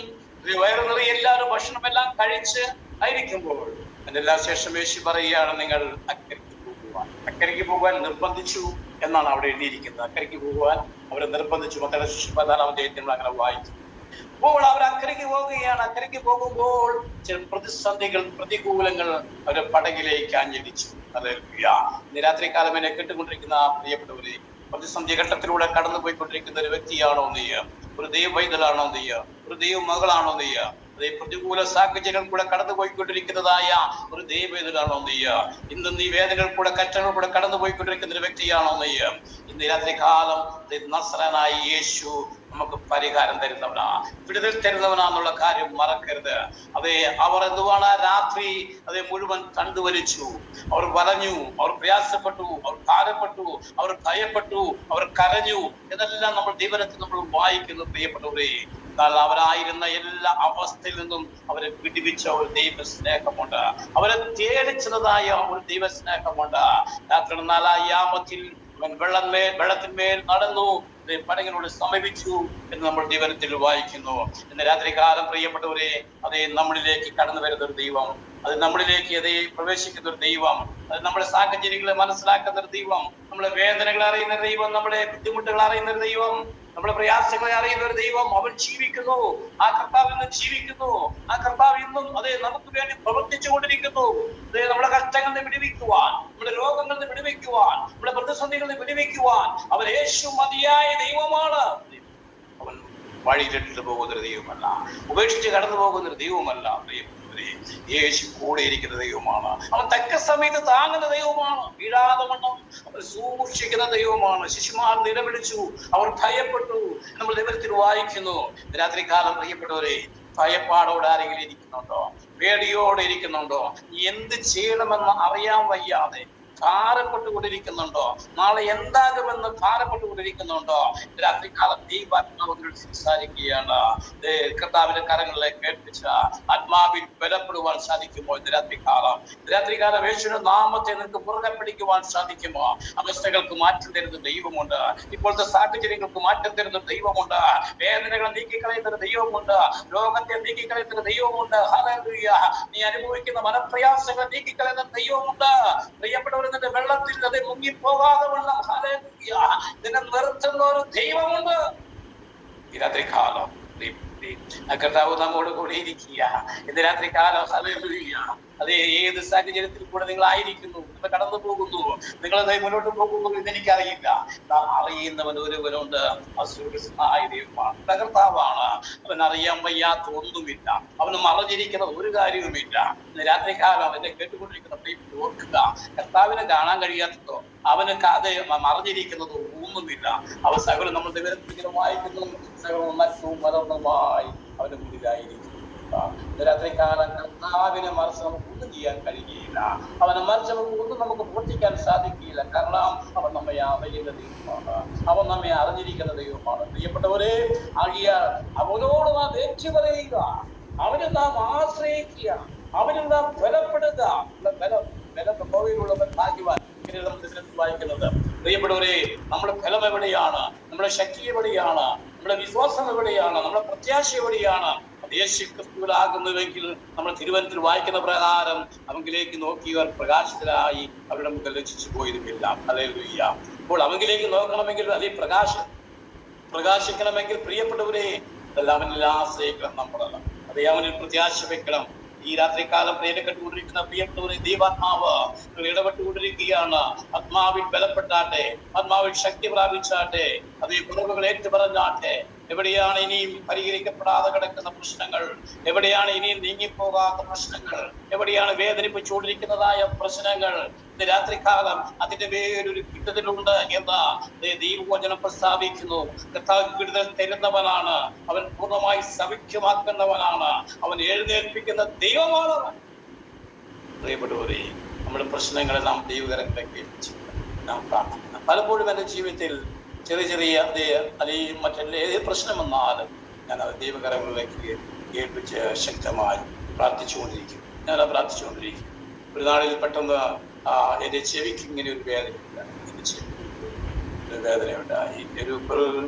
വയറു നിറയെ എല്ലാവരും ഭക്ഷണമെല്ലാം കഴിച്ച് ആയിരിക്കുമ്പോൾ അതിനെല്ലാം ശേഷം യേശു പറയുകയാണ്, നിങ്ങൾ അക്കരയ്ക്ക് പോകുവാൻ നിർബന്ധിച്ചു എന്നാണ് അവിടെ എഴുതിയിരിക്കുന്നത്. അക്കരയ്ക്ക് പോകുവാൻ അവരെ നിർബന്ധിച്ചു. മത്തായിയുടെ സുവിശേഷം 14-ാം അധ്യായത്തിൽ അങ്ങനെ വായിച്ചു. അപ്പോൾ അവർ അക്കരയ്ക്ക് പോവുകയാണ്. അക്കരയ്ക്ക് പോകുമ്പോൾ ചില പ്രതിസന്ധികൾ, പ്രതികൂലങ്ങൾ അവരുടെ പടകിലേക്ക് ആഞ്ഞടിച്ചു. ഇന്ന് രാത്രി കാലം എന്നെ കേട്ടുകൊണ്ടിരിക്കുന്ന പ്രിയപ്പെട്ടവരെ, പ്രതിസന്ധി ഘട്ടത്തിലൂടെ കടന്നു പോയിക്കൊണ്ടിരിക്കുന്ന ഒരു വ്യക്തിയാണോ നീ? ഒരു ദൈവ പൈതലാണോ നീ? ഒരു ദൈവ മകളാണോ നീ? അതേ പ്രതികൂല സാഹചര്യങ്ങൾ കൂടെ കടന്നു പോയിക്കൊണ്ടിരിക്കുന്നതായ ഒരു ദൈവവേദനാണോ നീ? ഇന്ന് നീ വേദനകൾ കൂടെ കഷ്ടങ്ങൾ കൂടെ കടന്നു പോയിക്കൊണ്ടിരിക്കുന്ന ഒരു വ്യക്തിയാണോ നീ? ഇന്ന് രാത്രി കാലം നസ്രായനായ യേശു നമുക്ക് പരിഹാരം തരുന്നവനാ, വിടുതൽ തരുന്നവനാന്നുള്ള കാര്യം മറക്കരുത്. അതെ, അവർ എന്തുവാണ് രാത്രി അതേ മുഴുവൻ കണ്ടുവലിച്ചു, അവർ വലഞ്ഞു, അവർ പ്രയാസപ്പെട്ടു, അവർ ഭാരപ്പെട്ടു, അവർ ഭയപ്പെട്ടു, അവർ കരഞ്ഞു. ഇതെല്ലാം നമ്മൾ ദൈവത്തിൽ നമ്മൾ വായിക്കുന്നു പ്രിയപ്പെട്ടവരെ. എന്നാൽ അവരായിരുന്ന എല്ലാ അവസ്ഥയിൽ നിന്നും അവരെ വിടുവിച്ച ഒരു ദൈവ സ്നേഹമുണ്ട്, അവരെ തേടിച്ചതായ ഒരു ദൈവ സ്നേഹമുണ്ട്. രാത്രി 4-ാം യാമത്തിൽ വെള്ളത്തിന്മേൽ നടന്നു, പടകിനോട് സമീപിച്ചു എന്ന് നമ്മൾ ദൈവത്തിൽ വായിക്കുന്നു. ഇന്ന് രാത്രി കാലം പ്രിയപ്പെട്ടവരെ, അതേ നമ്മളിലേക്ക് കടന്നു വരുന്ന ഒരു ദൈവം, അത് നമ്മളിലേക്ക് അതേ പ്രവേശിക്കുന്ന ഒരു ദൈവം, അത് നമ്മുടെ സാഹചര്യങ്ങളെ മനസ്സിലാക്കുന്ന ഒരു ദൈവം, നമ്മളെ വേദനകൾ അറിയുന്ന ഒരു ദൈവം, നമ്മുടെ ബുദ്ധിമുട്ടുകൾ അറിയുന്ന ഒരു ദൈവം, നമ്മുടെ പ്രയാസങ്ങളെ അറിയുന്ന ഒരു ദൈവം, അവൻ ജീവിക്കുന്നു. ആ കർത്താവ് ഇന്നും ജീവിക്കുന്നു. ആ കർത്താവ് ഇന്നും അതേ നമുക്ക് വേണ്ടി പ്രവർത്തിച്ചു കൊണ്ടിരിക്കുന്നു. നമ്മുടെ കഷ്ടങ്ങളിൽ നിന്ന് വിടുവിക്കുവാൻ, നമ്മുടെ രോഗങ്ങളിൽ നിന്ന് വിടുവിക്കുവാൻ, നമ്മുടെ പ്രതിസന്ധികളിൽ നിന്ന് വിടുവിക്കുവാൻ അവൻ യേശു മതിയായ ദൈവമാണ്. അവൻ വഴിയിലിട്ട് പോകുന്ന ഒരു ദൈവമല്ല, ഉപേക്ഷിച്ച് കടന്നു പോകുന്ന ഒരു ദൈവമല്ല. യേശു കൂടെ ഇരിക്കുന്ന ദൈവമാണ്. അവൻ തക്ക സമയത്ത് താങ്ങുന്ന ദൈവമാണ്. വീഴാതെ വണ്ണം അവൻ സൂക്ഷിക്കുന്ന ദൈവമാണ്. ശിശുമാർ നിലവിളിച്ചു, അവർ ഭയപ്പെട്ടു. നമ്മൾ ദൈവത്തിൽ വായിക്കുന്നു. രാത്രി കാലം പ്രിയപ്പെട്ടവരെ, ഭയപ്പാടോടെ ആരെങ്കിലും ഇരിക്കുന്നുണ്ടോ? പേടിയോടെ ഇരിക്കുന്നുണ്ടോ? എന്ത് ചെയ്യണമെന്ന് അറിയാൻ വയ്യാതെ ഭാരപ്പെട്ടുകൊണ്ടിരിക്കുന്നുണ്ടോ? നാളെ എന്താകുമെന്ന് ഭാരപ്പെട്ടുകൊണ്ടിരിക്കുന്നുണ്ടോ? രാത്രികാലം ദൈവാത്മാവിനോട് സംസാരിക്കുകയാണ്. കർത്താവിന്റെ കരങ്ങളെ കേൾപ്പിച്ച ആത്മാവിൽ ബലപ്പെടുവാൻ സാധിക്കുമോ? രാത്രികാലം യേശുവിന്റെ നാമത്തെ നിനക്ക് മുറുകെ പിടിക്കുവാൻ സാധിക്കുമോ? അവസ്ഥകൾക്ക് മാറ്റം തരുന്ന ദൈവമുണ്ട്. ഇപ്പോഴത്തെ സാഹചര്യങ്ങൾക്ക് മാറ്റം തരുന്ന ദൈവമുണ്ട്. വേദനകളെ നീക്കിക്കളയുന്ന ദൈവമുണ്ട്. രോഗത്തെ നീക്കിക്കളയുന്ന ദൈവമുണ്ട്. ഹല്ലേലൂയ. നീ അനുഭവിക്കുന്ന മനപ്രയാസങ്ങളെ നീക്കിക്കളയുന്ന ദൈവമുണ്ട്. പ്രിയപ്പെട്ടവർ, നിന്റെ വെള്ളത്തിൽ അത് മുങ്ങിപ്പോകാതെ വണ്ണം ഹല്ലേലൂയ നിന്നെ നിർത്തുന്ന ഒരു ദൈവമുണ്ട്. ഈ രാത്രി കാലം കർത്താവ് നമ്മോട് കൂടെ ഇരിക്കുക. ഇന്ന് രാത്രി കാലം ഹല്ലേലൂയ അത് ഏത് സാഹചര്യത്തിൽ കൂടെ നിങ്ങൾ ആയിരിക്കുന്നു, നിങ്ങൾ കടന്നു പോകുന്നു, നിങ്ങൾ മുന്നോട്ട് പോകുന്നു എന്ന് എനിക്കറിയില്ല. നാം അറിയുന്നവൻ ഒരുവനുണ്ട്, അസുരമായ ദൈവമാണ്, കർത്താവാണ്. അവൻ അറിയാൻ വയ്യാത്ത ഒന്നുമില്ല, അവന് മറഞ്ഞിരിക്കുന്ന ഒരു കാര്യവുമില്ല. ഇന്ന് രാത്രി കാലം എന്നെ കേട്ടുകൊണ്ടിരിക്കുന്ന പ്രിയപ്പെട്ട ഓർക്കുക, കർത്താവിനെ കാണാൻ കഴിയാത്തതോ അവന് അത് മറഞ്ഞിരിക്കുന്നതോ ഒന്നുമില്ല. അവൻ സകലം നമ്മൾ ദൈവത്തിലും വായിക്കുന്നു, സകലം മറ്റും മറന്നുമായി അവന് മുന്നിലായിരിക്കും. രാത്രി കാലം കർത്താവിനെ മറിച്ച് നമുക്ക് ഒന്നും ചെയ്യാൻ കഴിയുകയില്ല. അവനെ മറിച്ച് ഒന്നും നമുക്ക് പ്രവർത്തിക്കാൻ സാധിക്കുകയില്ല. കാരണം അവൻ നമ്മെ അറിയുന്ന ദൈവമാണ്, അവൻ നമ്മെ അറിഞ്ഞിരിക്കുന്ന ദൈവമാണ്. പ്രിയപ്പെട്ടവരെ, ആകിയാൽ അവനോട് നാം ഏറ്റുപറയുക, അവനെ നാം ആശ്രയിക്കുക, അവനിൽ നാം ബലപ്പെടുക. ബലമുള്ളവൻ ഭാഗ്യവാൻ വായിക്കുന്നത്. പ്രിയപ്പെട്ടവരെ, നമ്മുടെ ബലം എവിടെയാണ്? നമ്മുടെ ശക്തി എവിടെയാണ്? നമ്മുടെ വിശ്വാസം എവിടെയാണ്? നമ്മുടെ പ്രത്യാശ എവിടെയാണ്? യേശു ക്രിസ്തുവിലാകുന്നുവെങ്കിൽ നമ്മൾ തിരുവനന്തപുരത്തിൽ വായിക്കുന്ന പ്രകാരം അവങ്കിലേക്ക് നോക്കിയവർ പ്രകാശത്തിലായി അവരുടെ മുഖം ലജ്ജിച്ചു പോയതുമില്ല. ഹല്ലേലൂയ. അപ്പോൾ അവങ്കിലേക്ക് നോക്കണമെങ്കിൽ അതേ പ്രകാശിക്കണമെങ്കിൽ പ്രിയപ്പെട്ടവരെ അവനിൽ ആശ്രയിക്കണം. നമ്മളല്ല, അതേ അവനിൽ പ്രത്യാശ വെക്കണം. ഈ രാത്രികാലം പ്രേരപ്പെട്ടുകൊണ്ടിരിക്കുന്ന പ്രിയപ്പെട്ടവരെ, ദൈവാത്മാവ് ഇടപെട്ടുകൊണ്ടിരിക്കുകയാണ്. ആത്മാവിൽ ബലപ്പെട്ടാട്ടെ, ആത്മാവിൽ ശക്തി പ്രാപിച്ചാട്ടെ, അതേ കുറവുകൾ ഏറ്റുപറഞ്ഞാട്ടെ. എവിടെയാണ് ഇനിയും പരിഹരിക്കപ്പെടാതെ കിടക്കുന്ന പ്രശ്നങ്ങൾ? എവിടെയാണ് ഇനിയും നീങ്ങിപ്പോകാത്ത പ്രശ്നങ്ങൾ? എവിടെയാണ് വേദനിപ്പിച്ചുകൊണ്ടിരിക്കുന്നതായ പ്രശ്നങ്ങൾ? ഇന്ന് രാത്രികാലം അതിന്റെ വേറൊരു വിടുതലുണ്ട് എന്ന് ദൈവവചനം പ്രസ്താവിക്കുന്നു. കർത്താവ് വിടുതൽ തരുന്നവനാണ്, അവൻ പൂർണ്ണമായി സൗഖ്യമാക്കുന്നവനാണ്, അവൻ എഴുന്നേൽപ്പിക്കുന്ന ദൈവമാണ്. പ്രിയപ്പെട്ടവരെ, നമ്മുടെ പ്രശ്നങ്ങളെ നാം ദൈവകരങ്ങളിലേക്ക് ഏൽപ്പിച്ച് നാം പ്രാർത്ഥിക്കണം. പലപ്പോഴും എൻ്റെ ജീവിതത്തിൽ ചെറിയ അല്ലെങ്കിൽ മറ്റെല്ലാ ഏത് പ്രശ്നം വന്നാലും ഞാൻ അത് ദൈവകരങ്ങളിലേക്ക് ഏൽപ്പിച്ച് ശക്തമായി പ്രാർത്ഥിച്ചുകൊണ്ടിരിക്കും. ഒരു നാളിൽ പെട്ടെന്ന് എൻ്റെ ചെവിക്ക് ഇങ്ങനെ ഒരു വേദനയുണ്ട്. എൻ്റെ ചെവി ഒരു വേദനയുണ്ടായി. ഒരു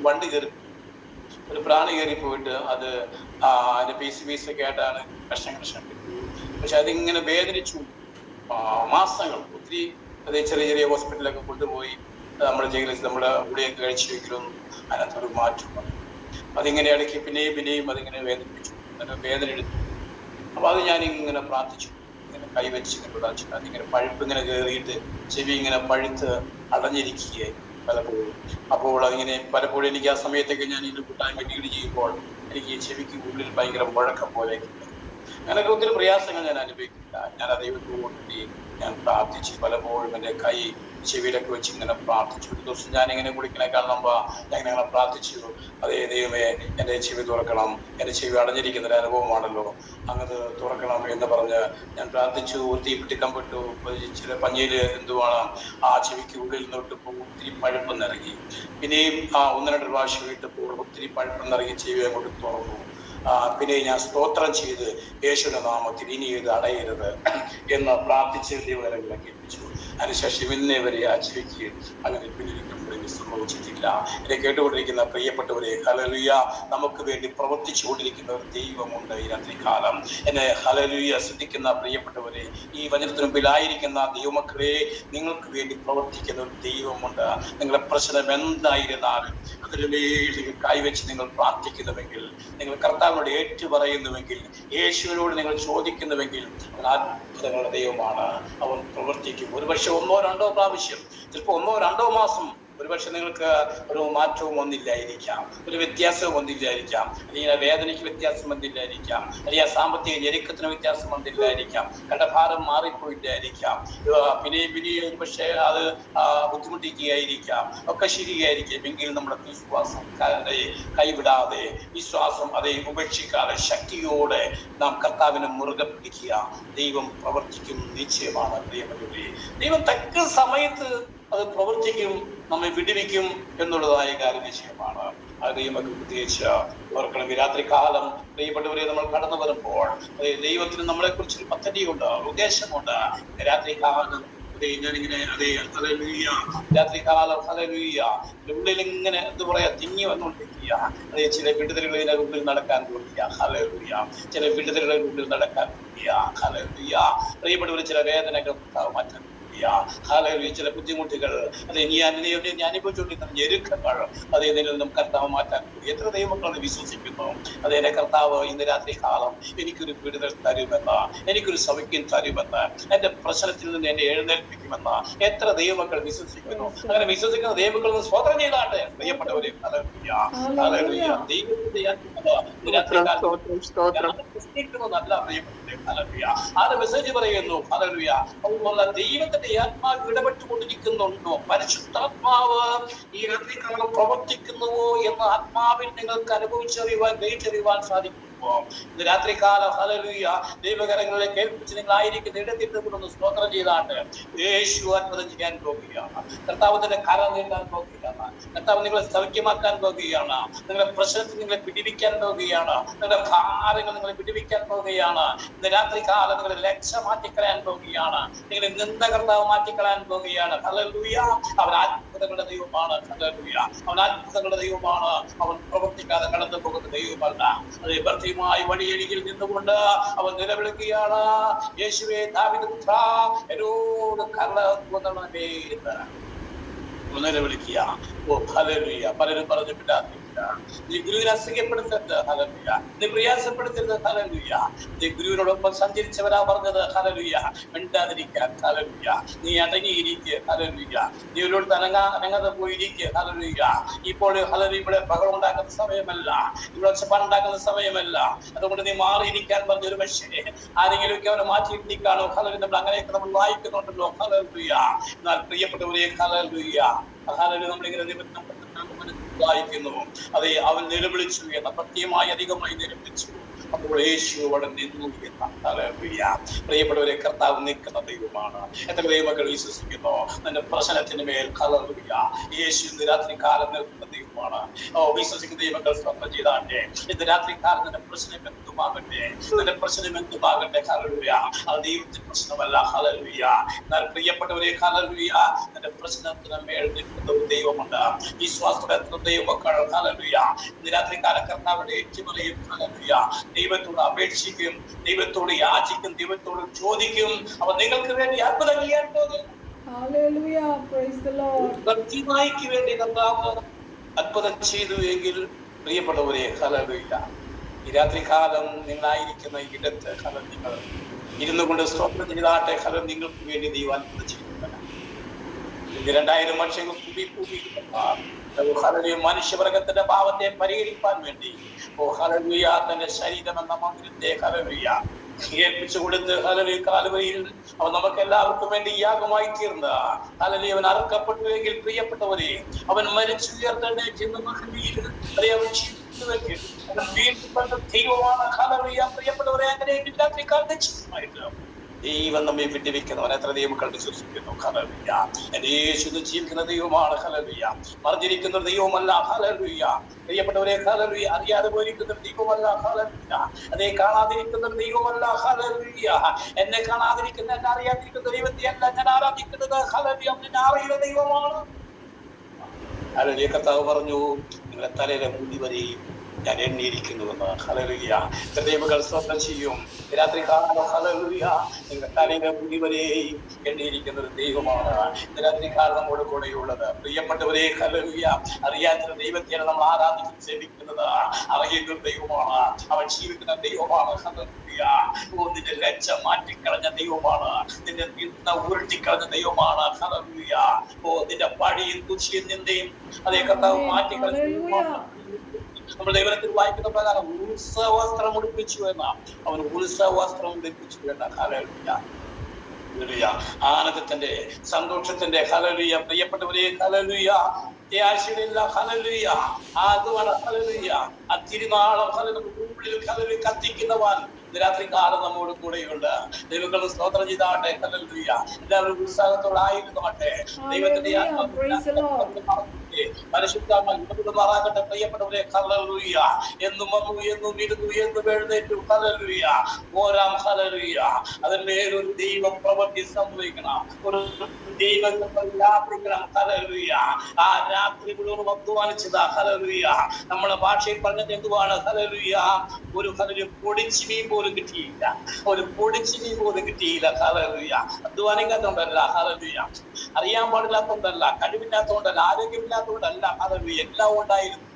വണ്ടി കയറി, ഒരു പ്രാണി കയറി പോയിട്ട് അത് അതിൻ്റെ പീസൊക്കെ ആയിട്ടാണ് കഷ്ണം പക്ഷെ അതിങ്ങനെ വേദനിച്ചു മാസങ്ങൾ. ഒത്തിരി അത് ചെറിയ ഹോസ്പിറ്റലൊക്കെ കൊണ്ടുപോയി നമ്മുടെ ചികിത്സ നമ്മുടെ ഗുളികയൊക്കെ കഴിച്ചെങ്കിലും അതിനകത്തൊരു മാറ്റം വന്നു. അതിങ്ങനെ ഇടയ്ക്ക് പിന്നെയും അതിങ്ങനെ വേദനിപ്പിച്ചു, വേദന എടുത്തു. അപ്പൊ അത് ഞാനിങ്ങനെ പ്രാർത്ഥിച്ചു, ഇങ്ങനെ കൈവച്ച് പ്രാർത്ഥിച്ചു. അതിങ്ങനെ പഴുപ്പ് ഇങ്ങനെ കയറിയിട്ട് ചെവി ഇങ്ങനെ പഴുത്ത് അടഞ്ഞിരിക്കുകയായി പലപ്പോഴും. അപ്പോൾ അതിങ്ങനെ പലപ്പോഴും എനിക്ക് ആ സമയത്തൊക്കെ ഞാൻ ഇതിന് കൂട്ടാൻ ലീഡ് ചെയ്യുമ്പോൾ എനിക്ക് ഈ ചെവിക്ക് ഉള്ളിൽ ഭയങ്കര മുഴക്കം പോലെ അങ്ങനെയൊക്കെ ഒത്തിരി പ്രയാസങ്ങൾ ഞാൻ അനുഭവിക്കില്ല. ഞാൻ ആ ദൈവത്തോടുകൂടി ഞാൻ പ്രാർത്ഥിച്ചു. പലപ്പോഴും എൻ്റെ കൈ ചെവിയിലൊക്കെ വെച്ച് ഇങ്ങനെ പ്രാർത്ഥിച്ചു. ഒരു ദിവസം ഞാനിങ്ങനെ കുളിക്കണേക്കാൾ മുമ്പ് ഞാൻ ഇങ്ങനെ പ്രാർത്ഥിച്ചു, അതേ ദൈവമേ എൻ്റെ ചെവി തുറക്കണം, എൻ്റെ ചെവി അടഞ്ഞിരിക്കുന്ന ഒരു അനുഭവമാണല്ലോ, അങ്ങനെ തുറക്കണം എന്ന് പറഞ്ഞ് ഞാൻ പ്രാർത്ഥിച്ചു. തീപ്പെട്ടി കമ്പിട്ടു, ചില പഞ്ഞിയിൽ എന്തുവാണ് ആ ചെവിക്ക് ഉള്ളിൽ നിന്നിട്ട് ഒത്തിരി പഴുപ്പം നിറങ്ങി. പിന്നെയും 1-2 പ്രാവശ്യം ഇട്ടപ്പോൾ ഒത്തിരി പഴുപ്പം നിറങ്ങി ചെവി അങ്ങോട്ട് തുറന്നു. പിന്നെ ഞാൻ സ്തോത്രം ചെയ്ത് യേശുവിന്റെ നാമത്തിൽ ഇനി ഇത് അടയരുത് എന്ന് പ്രാർത്ഥിച്ച് ദൈവകരങ്ങളിലേക്ക് എത്തിച്ചു. അതിനുശേഷം ഇന്നേ വരെ ആ ചെവിക്ക് അങ്ങനെ പിന്നിരിക്കുമ്പോഴേക്കും സംഭവിച്ചിട്ടില്ല. എന്നെ കേട്ടുകൊണ്ടിരിക്കുന്ന പ്രിയപ്പെട്ടവരെ, ഹല്ലേലൂയ, നമുക്ക് വേണ്ടി പ്രവർത്തിച്ചു കൊണ്ടിരിക്കുന്ന ഒരു ദൈവമുണ്ട് ഈ രാത്രികാലം. എന്നെ ഹല്ലേലൂയ ശ്രദ്ധിക്കുന്ന പ്രിയപ്പെട്ടവരെ, ഈ വചനത്തിന് മുമ്പിലായിരിക്കുന്ന ദൈവമക്കളെ, നിങ്ങൾക്ക് വേണ്ടി പ്രവർത്തിക്കുന്ന ഒരു ദൈവമുണ്ട്. നിങ്ങളുടെ പ്രശ്നം എന്തായിരുന്നാലും അതിന് വേണ്ടി കൈവച്ച് നിങ്ങൾ പ്രാർത്ഥിക്കുന്നുവെങ്കിൽ, നിങ്ങൾ കർത്താവിനോട് ഏറ്റുപറയുന്നുവെങ്കിൽ, യേശുവിനോട് നിങ്ങൾ ചോദിക്കുന്നുവെങ്കിൽ, അവൻ അത്ഭുതങ്ങളുടെ ദൈവമാണ്. അവൻ പ്രവർത്തിക്കും. ഒരുപക്ഷെ 1-2 പ്രാവശ്യം, ചിലപ്പോൾ 1-2 മാസം ഒരുപക്ഷെ നിങ്ങൾക്ക് ഒരു മാറ്റവും വന്നില്ലായിരിക്കാം, ഒരു വ്യത്യാസവും വന്നില്ലായിരിക്കാം, അല്ലെങ്കിൽ വേദനയ്ക്ക് വ്യത്യാസം വന്നില്ലായിരിക്കാം, അല്ലെങ്കിൽ സാമ്പത്തിക ഞെരുക്കത്തിന് വ്യത്യാസം വന്നില്ലായിരിക്കാം, കടഭാരം മാറിപ്പോയില്ലായിരിക്കാം, പിന്നെയും പക്ഷേ അത് ബുദ്ധിമുട്ടിക്കുകയായിരിക്കാം, ഒക്കെ ശരിയായിരിക്കും. എങ്കിൽ നമ്മുടെ വിശ്വാസം കൈവിടാതെ, വിശ്വാസം അതേ ഉപേക്ഷിക്കാതെ ശക്തിയോടെ നാം കർത്താവിനെ മുറുകെ പിടിക്കുക. ദൈവം പ്രവർത്തിക്കും, നിശ്ചയമാണ് പ്രിയപ്പെട്ടവരെ. ദൈവം തക്ക സമയത്ത് അത് പ്രവർത്തിക്കും, നമ്മെ വിടുവിക്കും എന്നുള്ളതായ കാര്യം നിശ്ചയമാണ്. അത് ദൈവമൊക്കെ പ്രത്യേകിച്ച് ഓർക്കണം. ഈ രാത്രികാലം പ്രിയപ്പെട്ടവരെ നമ്മൾ കടന്നു വരുമ്പോൾ ദൈവത്തിന് നമ്മളെ കുറിച്ചൊരു പദ്ധതിയുണ്ട്, ഉദ്ദേശമുണ്ട്. രാത്രികാലം ഞാനിങ്ങനെ രാത്രികാലം ഉള്ളിൽ ഇങ്ങനെ എന്താ പറയാ തിങ്ങി വന്നുകൊണ്ടിരിക്കുക. ചില വിടുതലുകളിലെ ഉള്ളിൽ നടക്കാൻ തോന്നിയ ഹല്ലേലൂയ, ചില വിടുതലുകളുടെ ഉള്ളിൽ നടക്കാൻ തോന്നിയ ഹല്ലേലൂയ. പ്രിയപ്പെട്ടവർ, ചില വേദനകൾ മാറ്റാൻ ഹല്ലേലൂയ. ചില ബുദ്ധിമുട്ടുകൾ അതെ നീ അനുഭവിച്ചുകൊണ്ടിരിക്കുന്ന ഞെരുക്കങ്ങൾ അതേ നിന്നും കർത്താവ് മാറ്റാൻ എത്ര ദൈവങ്ങളത് വിശ്വസിക്കുന്നു. അതെ എന്റെ കർത്താവ് ഇന്ന് രാത്രി കാലം എനിക്കൊരു വിടുതൽ തരുമെന്ന്, എനിക്കൊരു സൗഖ്യം തരുമെന്ന്, എന്റെ പ്രശ്നത്തിൽ നിന്ന് എന്നെ എഴുന്നേൽപ്പിക്കുമെന്ന് എത്ര ദൈവമക്കൾ വിശ്വസിക്കുന്നു. അങ്ങനെ വിശ്വസിക്കുന്ന ദൈവങ്ങളിൽ നിന്ന് സ്വതന്ത്രം ചെയ്താട്ടെ പ്രിയപ്പെട്ടവരെ. ഹല്ലേലൂയ. ദൈവത്തിന്റെ നല്ല പ്രിയപ്പെട്ടവരെ. ഹല്ലേലൂയ. ആര് മെസ്സേജ് പറയുന്നു? ഹല്ലേലൂയ. ദൈവത്തിന്റെ ആത്മാവ് ഇടപെട്ടുകൊണ്ടിരിക്കുന്നുണ്ടോ? പരിശുദ്ധാത്മാവ് ഈ രാത്രികാലം പ്രവർത്തിക്കുന്നുവോ എന്ന് ആത്മാവിൽ നിങ്ങൾക്ക് അനുഭവിച്ചറിയുവാൻ ഗ്രഹിച്ചറിയുവാൻ സാധിക്കും. ഇന്ന് രാത്രികാലം ഹല്ലേലൂയ ദൈവകരങ്ങളെ കേൾപ്പിച്ച് നിങ്ങളായിരിക്കുന്ന ഇടത്തിട്ടൊന്ന് സ്തോത്രം ചെയ്താണ്ട് യേശു അത്ഭുതം ചെയ്യാൻ പോകുകയാണ്. കർത്താവിന്റെ കരം നീട്ടാൻ പോകുകയാണ്. കർത്താവ് നിങ്ങളെ സൗഖ്യമാക്കാൻ പോകുകയാണ്. നിങ്ങളുടെ പ്രശ്നത്തിൽ നിങ്ങളെ പിടിവിക്കാൻ പോകുകയാണ്. നിങ്ങളുടെ ഭാരങ്ങൾ നിങ്ങളെ പിടിവിക്കാൻ പോകുകയാണ്. ഇന്ന് രാത്രികാലം നിങ്ങളുടെ ലക്ഷ്യം മാറ്റിക്കളയാൻ പോകുകയാണ്. നിങ്ങളെ നിന്ന കർത്താവ് മാറ്റിക്കളയാൻ പോകുകയാണ്. ഹല്ലേലൂയ. അവൻ അത്ഭുതങ്ങളുടെ ദൈവമാണ്. ഹല്ലേലൂയ. അവൻ അത്ഭുതങ്ങളുടെ ദൈവമാണ്. അവൻ പ്രവർത്തിക്കാതെ കടന്നു പോകുന്ന ദൈവമല്ല. അത് വഴിയരികിൽ നിന്നുകൊണ്ട് അവൻ നിലവിളിക്കുകയാണ്, യേശുവേ ദാവീദ് പുത്രാ എന്നോട് കരുണ നിലവിളിക്കുക. ഓ ഹല്ലേലൂയ. പലരും പറഞ്ഞു വിടാതെ നീ ഗുരുവിനെ അസഹ്യപ്പെടുത്തരുത്. ഹല്ലേലൂയ. നീ പ്രയാസപ്പെടുത്തരുത്. ഹല്ലേലൂയ. നീ ഗുരുവിനോടൊപ്പം സഞ്ചരിച്ചവരാ പറഞ്ഞത്. ഹല്ലേലൂയ. മിണ്ടാതിരിക്കാൻ. ഹല്ലേലൂയ. നീ അടങ്ങിയിരിക്കുക. ഹല്ലേലൂയ. നീ ഒരു അനങ്ങാതെ പോയിരിക്കുക. ഹല്ലേലൂയ. ഇപ്പോൾ ഹല്ലേലൂയ ഇവിടെ ബഹളം ഉണ്ടാക്കുന്ന സമയമല്ല, ഇവിടെ ഒച്ചപ്പാടുണ്ടാക്കുന്ന സമയമല്ല. അതുകൊണ്ട് നീ മാറിയിരിക്കാൻ പറഞ്ഞ ഒരു മനുഷ്യനെ ആരെങ്കിലുമൊക്കെ അവനെ മാറ്റിയിരിക്കാണോ? ഹല്ലേലൂയ. നമ്മൾ അങ്ങനെയൊക്കെ നമ്മൾ വായിക്കുന്നുണ്ടല്ലോ. ഹല്ലേലൂയ. എന്നാൽ പ്രിയപ്പെട്ടവരെ ഹല്ലേലൂയ നമ്മളിങ്ങനെ വായിക്കുന്നു. അതെ അവൻ നിലവിളിച്ചു എന്ന പ്രത്യേകമായി അധികമായി നിലവിളിച്ചു. അപ്പോൾ യേശു അവിടെ നിന്നു എന്ന. ഹല്ലേലൂയ. പ്രിയപ്പെട്ടവരെ കർത്താവ് നിൽക്കുന്ന ദൈവമാണ്. എത്ര ദൈവമക്കൾ വിശ്വസിക്കുന്നു? നിന്റെ പ്രശ്നത്തിന് മേൽ ഹല്ലേലൂയ യേശു ഇന്ന് രാത്രി കാലം നിൽക്കുന്ന ദൈവമാണ്. വിശ്വസിക്കുന്ന ദൈവമക്കൾ സ്വന്തം ചെയ്താട്ടെ. ഇന്ന് രാത്രി കാലം നിന്റെ പ്രശ്നം എന്തുമാകട്ടെ, നിന്റെ പ്രശ്നം എന്തുമാകട്ടെ. ഹല്ലേലൂയ. അത് ദൈവത്തിന്റെ പ്രശ്നമല്ല. ഹല്ലേലൂയ. എന്നാൽ പ്രിയപ്പെട്ടവരെ ഹല്ലേലൂയ നിന്റെ പ്രശ്നത്തിന് മേൽ നിൽക്കുന്ന ഒരു ദൈവമുണ്ട്. വിശ്വാസത്തോടെ ദൈവമക്കൾ ഹല്ലേലൂയ ഇന്ന് രാത്രി കാലം കർത്താവിന്റെ ഏറ്റുപറയും. ഹല്ലേലൂയ. ദൈവത്തോട് അപേക്ഷിക്കും, ദൈവത്തോട് യാചിക്കും, ദൈവത്തോട് ചോദിക്കും. അവൻ നിങ്ങൾക്ക് വേണ്ടി അത്ഭുതം ചെയ്യാൻ പോകും. വേണ്ടി കർത്താവ് അത്ഭുതം ചെയ്തു എങ്കിൽ പ്രിയപ്പെട്ടവരെ ഹല്ലേലൂയ ഈ രാത്രികാലം നിങ്ങളായിരിക്കുന്ന ഇടത്ത് ഹല്ലേലൂയ നിങ്ങൾ ഇരുന്നു കൊണ്ട് സ്തോത്രം ചെയ്താട്ടെ. ഹല്ലേലൂയ നിങ്ങൾക്ക് വേണ്ടി ദൈവം അത്ഭുതം ചെയ്യുന്നവനാണ്. 2000 വർഷങ്ങൾ ഹല്ലേലൂയ മനുഷ്യവർഗത്തിന്റെ പാവത്തെ പരിഹരിക്കാൻ വേണ്ടി ഹല്ലേലൂയ തന്റെ ശരീരം എന്ന മന്ദിരത്തെ ഹല്ലേലൂയ ഏൽപ്പിച്ചു കൊടുത്ത് ഹല്ലേലൂയ കാൽവരിയിൽ അവൻ നമുക്ക് എല്ലാവർക്കും വേണ്ടി യാഗമായി തീർന്ന ഹല്ലേലൂയ അവൻ അറുക്കപ്പെട്ടുവെങ്കിൽ പ്രിയപ്പെട്ടവരെ അവൻ മരിച്ചു ഉയർത്തെഴുന്നേറ്റ് മഹിമയിൽ ദൈവമാണ്. ഹല്ലേലൂയ. പ്രിയപ്പെട്ടവരെ അങ്ങനെ ദൈവം നമ്മെ വിട്ടുവെക്കുന്നവൻ എത്ര ദൈവമക്കൾ വിശ്വസിക്കുന്നു. ഹല്ലേലൂയ. യേശു ജീവിക്കുന്ന ദൈവമാണ്. ഹല്ലേലൂയ. മറിഞ്ഞിരിക്കുന്ന ഒരു ദൈവമല്ല. ഹല്ലേലൂയ. പ്രിയപ്പെട്ടവരെ ഹല്ലേലൂയ അറിയാതെ പോയിരിക്കുന്ന ഒരു ദൈവമല്ല. ഹല്ലേലൂയ. അതേ കാണാതിരിക്കുന്ന ഒരു ദൈവമല്ല. ഹല്ലേലൂയ. എന്നെ കാണാതിരിക്കുന്ന എന്നെ അറിയാതിരിക്കുന്ന ദൈവത്തെ അല്ല ഞാൻ ആരാധിക്കുന്നത്. ഹല്ലേലൂയ. എന്നെ അറിയുന്ന ദൈവമാണ്. ഹല്ലേലൂയ. കർത്താവ് പറഞ്ഞു നിങ്ങളുടെ തലയിലെ മുടി വരെയും ഞാൻ എണ്ണിയിരിക്കുന്നുവെന്ന്. ഹല്ലേലൂയ. ദൈവങ്ങൾ സ്വന്തം ചെയ്യും. രാത്രി കാലം ഹല്ലേലൂയ നിങ്ങളുടെ തലയിലെ മുടി വരെയും എണ്ണിയിരിക്കുന്ന ഒരു ദൈവമാണ്. രാത്രി കാലം നമ്മുടെ കൂടെയുള്ളത്. പ്രിയപ്പെട്ടവരെ ഹല്ലേലൂയ അറിയാത്ത ദൈവത്തെയാണ് നമ്മൾ ആരാധിക്കുന്നത്, സേവിക്കുന്നത്. അറിയുന്ന ദൈവമാണ്. അവൻ ജീവിക്കുന്ന ദൈവമാണ്. ഹല്ലേലൂയ. നിന്റെ ലജ്ജ മാറ്റിക്കളഞ്ഞ ദൈവമാണ്. നിന്റെ നിന്ന ഉരുട്ടിക്കളഞ്ഞ ദൈവമാണ്. ഹല്ലേലൂയ. നിന്റെ പഴിയും കുശിയും നിന്റെയും അതേ കർത്താവ് മാറ്റിക്കളഞ്ഞ ദൈവമാണ്. നമ്മൾ ദൈവത്തിൽ വായിക്കുന്ന പ്രകാരം ഉത്സവസ്ത്രം ഉടുപ്പിച്ചു എന്ന അവൻ ഉത്സവസ്ത്രം ഉടുപ്പിച്ചു എന്ന. ഹല്ലേലൂയ. ആനന്ദത്തിന്റെ സന്തോഷത്തിന്റെ ഹല്ലേലൂയ. പ്രിയപ്പെട്ടവരെ ഹല്ലേലൂയ ആശയില്ല. ഹല്ലേലൂയ. അതുമാണ് ഹല്ലേലൂയ ആ തിരുനാളം ഉള്ളിൽ ഹല്ലേലൂയ കത്തിക്കുന്നവൻ രാത്രി കാലം നമ്മോട് കൂടെയുണ്ട്. ദൈവങ്ങൾ സ്തോത്രം ചെയ്താട്ടെ. ഹല്ലേലൂയ. എല്ലാവരും ഉത്സാഹത്തോടായിരുന്നോട്ടെ. ദൈവത്തിന്റെ പരിശുദ്ധമാറാകട്ടെ. പ്രിയപ്പെട്ടവരെ ഹല്ലേലൂയ. എന്നും വന്നു എന്നും ഇരുന്നു എന്നും എഴുന്നേറ്റു. ഹല്ലേലൂയ. ഓരാം ഹല്ലേലൂയ. അതിന്മേലൊരു ദൈവം പ്രവൃത്തി സംഭവിക്കണം. ഒരു ദൈവം വ്യാപിക്കണം. ഹല്ലേലൂയ. ആ രാത്രി മുഴുവൻ അധ്വാനിച്ചതാ. ഹല്ലേലൂയ. നമ്മളെ ഭാഷയിൽ പറഞ്ഞത് എന്തുവാണ്? ഹല്ലേലൂയ. ഒരു പൊടിച്ചു മീൻ പോലും കിട്ടിയില്ല. ഒരു പൊടിച്ചു മീൻ പോലും കിട്ടിയില്ല. ഹല്ലേലൂയ. അധ്വാനിക്കാത്തോണ്ടല്ല. ഹല്ലേലൂയ. അറിയാൻ പാടില്ലാത്തോണ്ടല്ല, കഴിവില്ലാത്തോണ്ടല്ല, ആരോഗ്യമില്ലാത്തോണ്ടല്ല. ഹല്ലേലൂയ. എല്ലാം ഉണ്ടായിരുന്നു.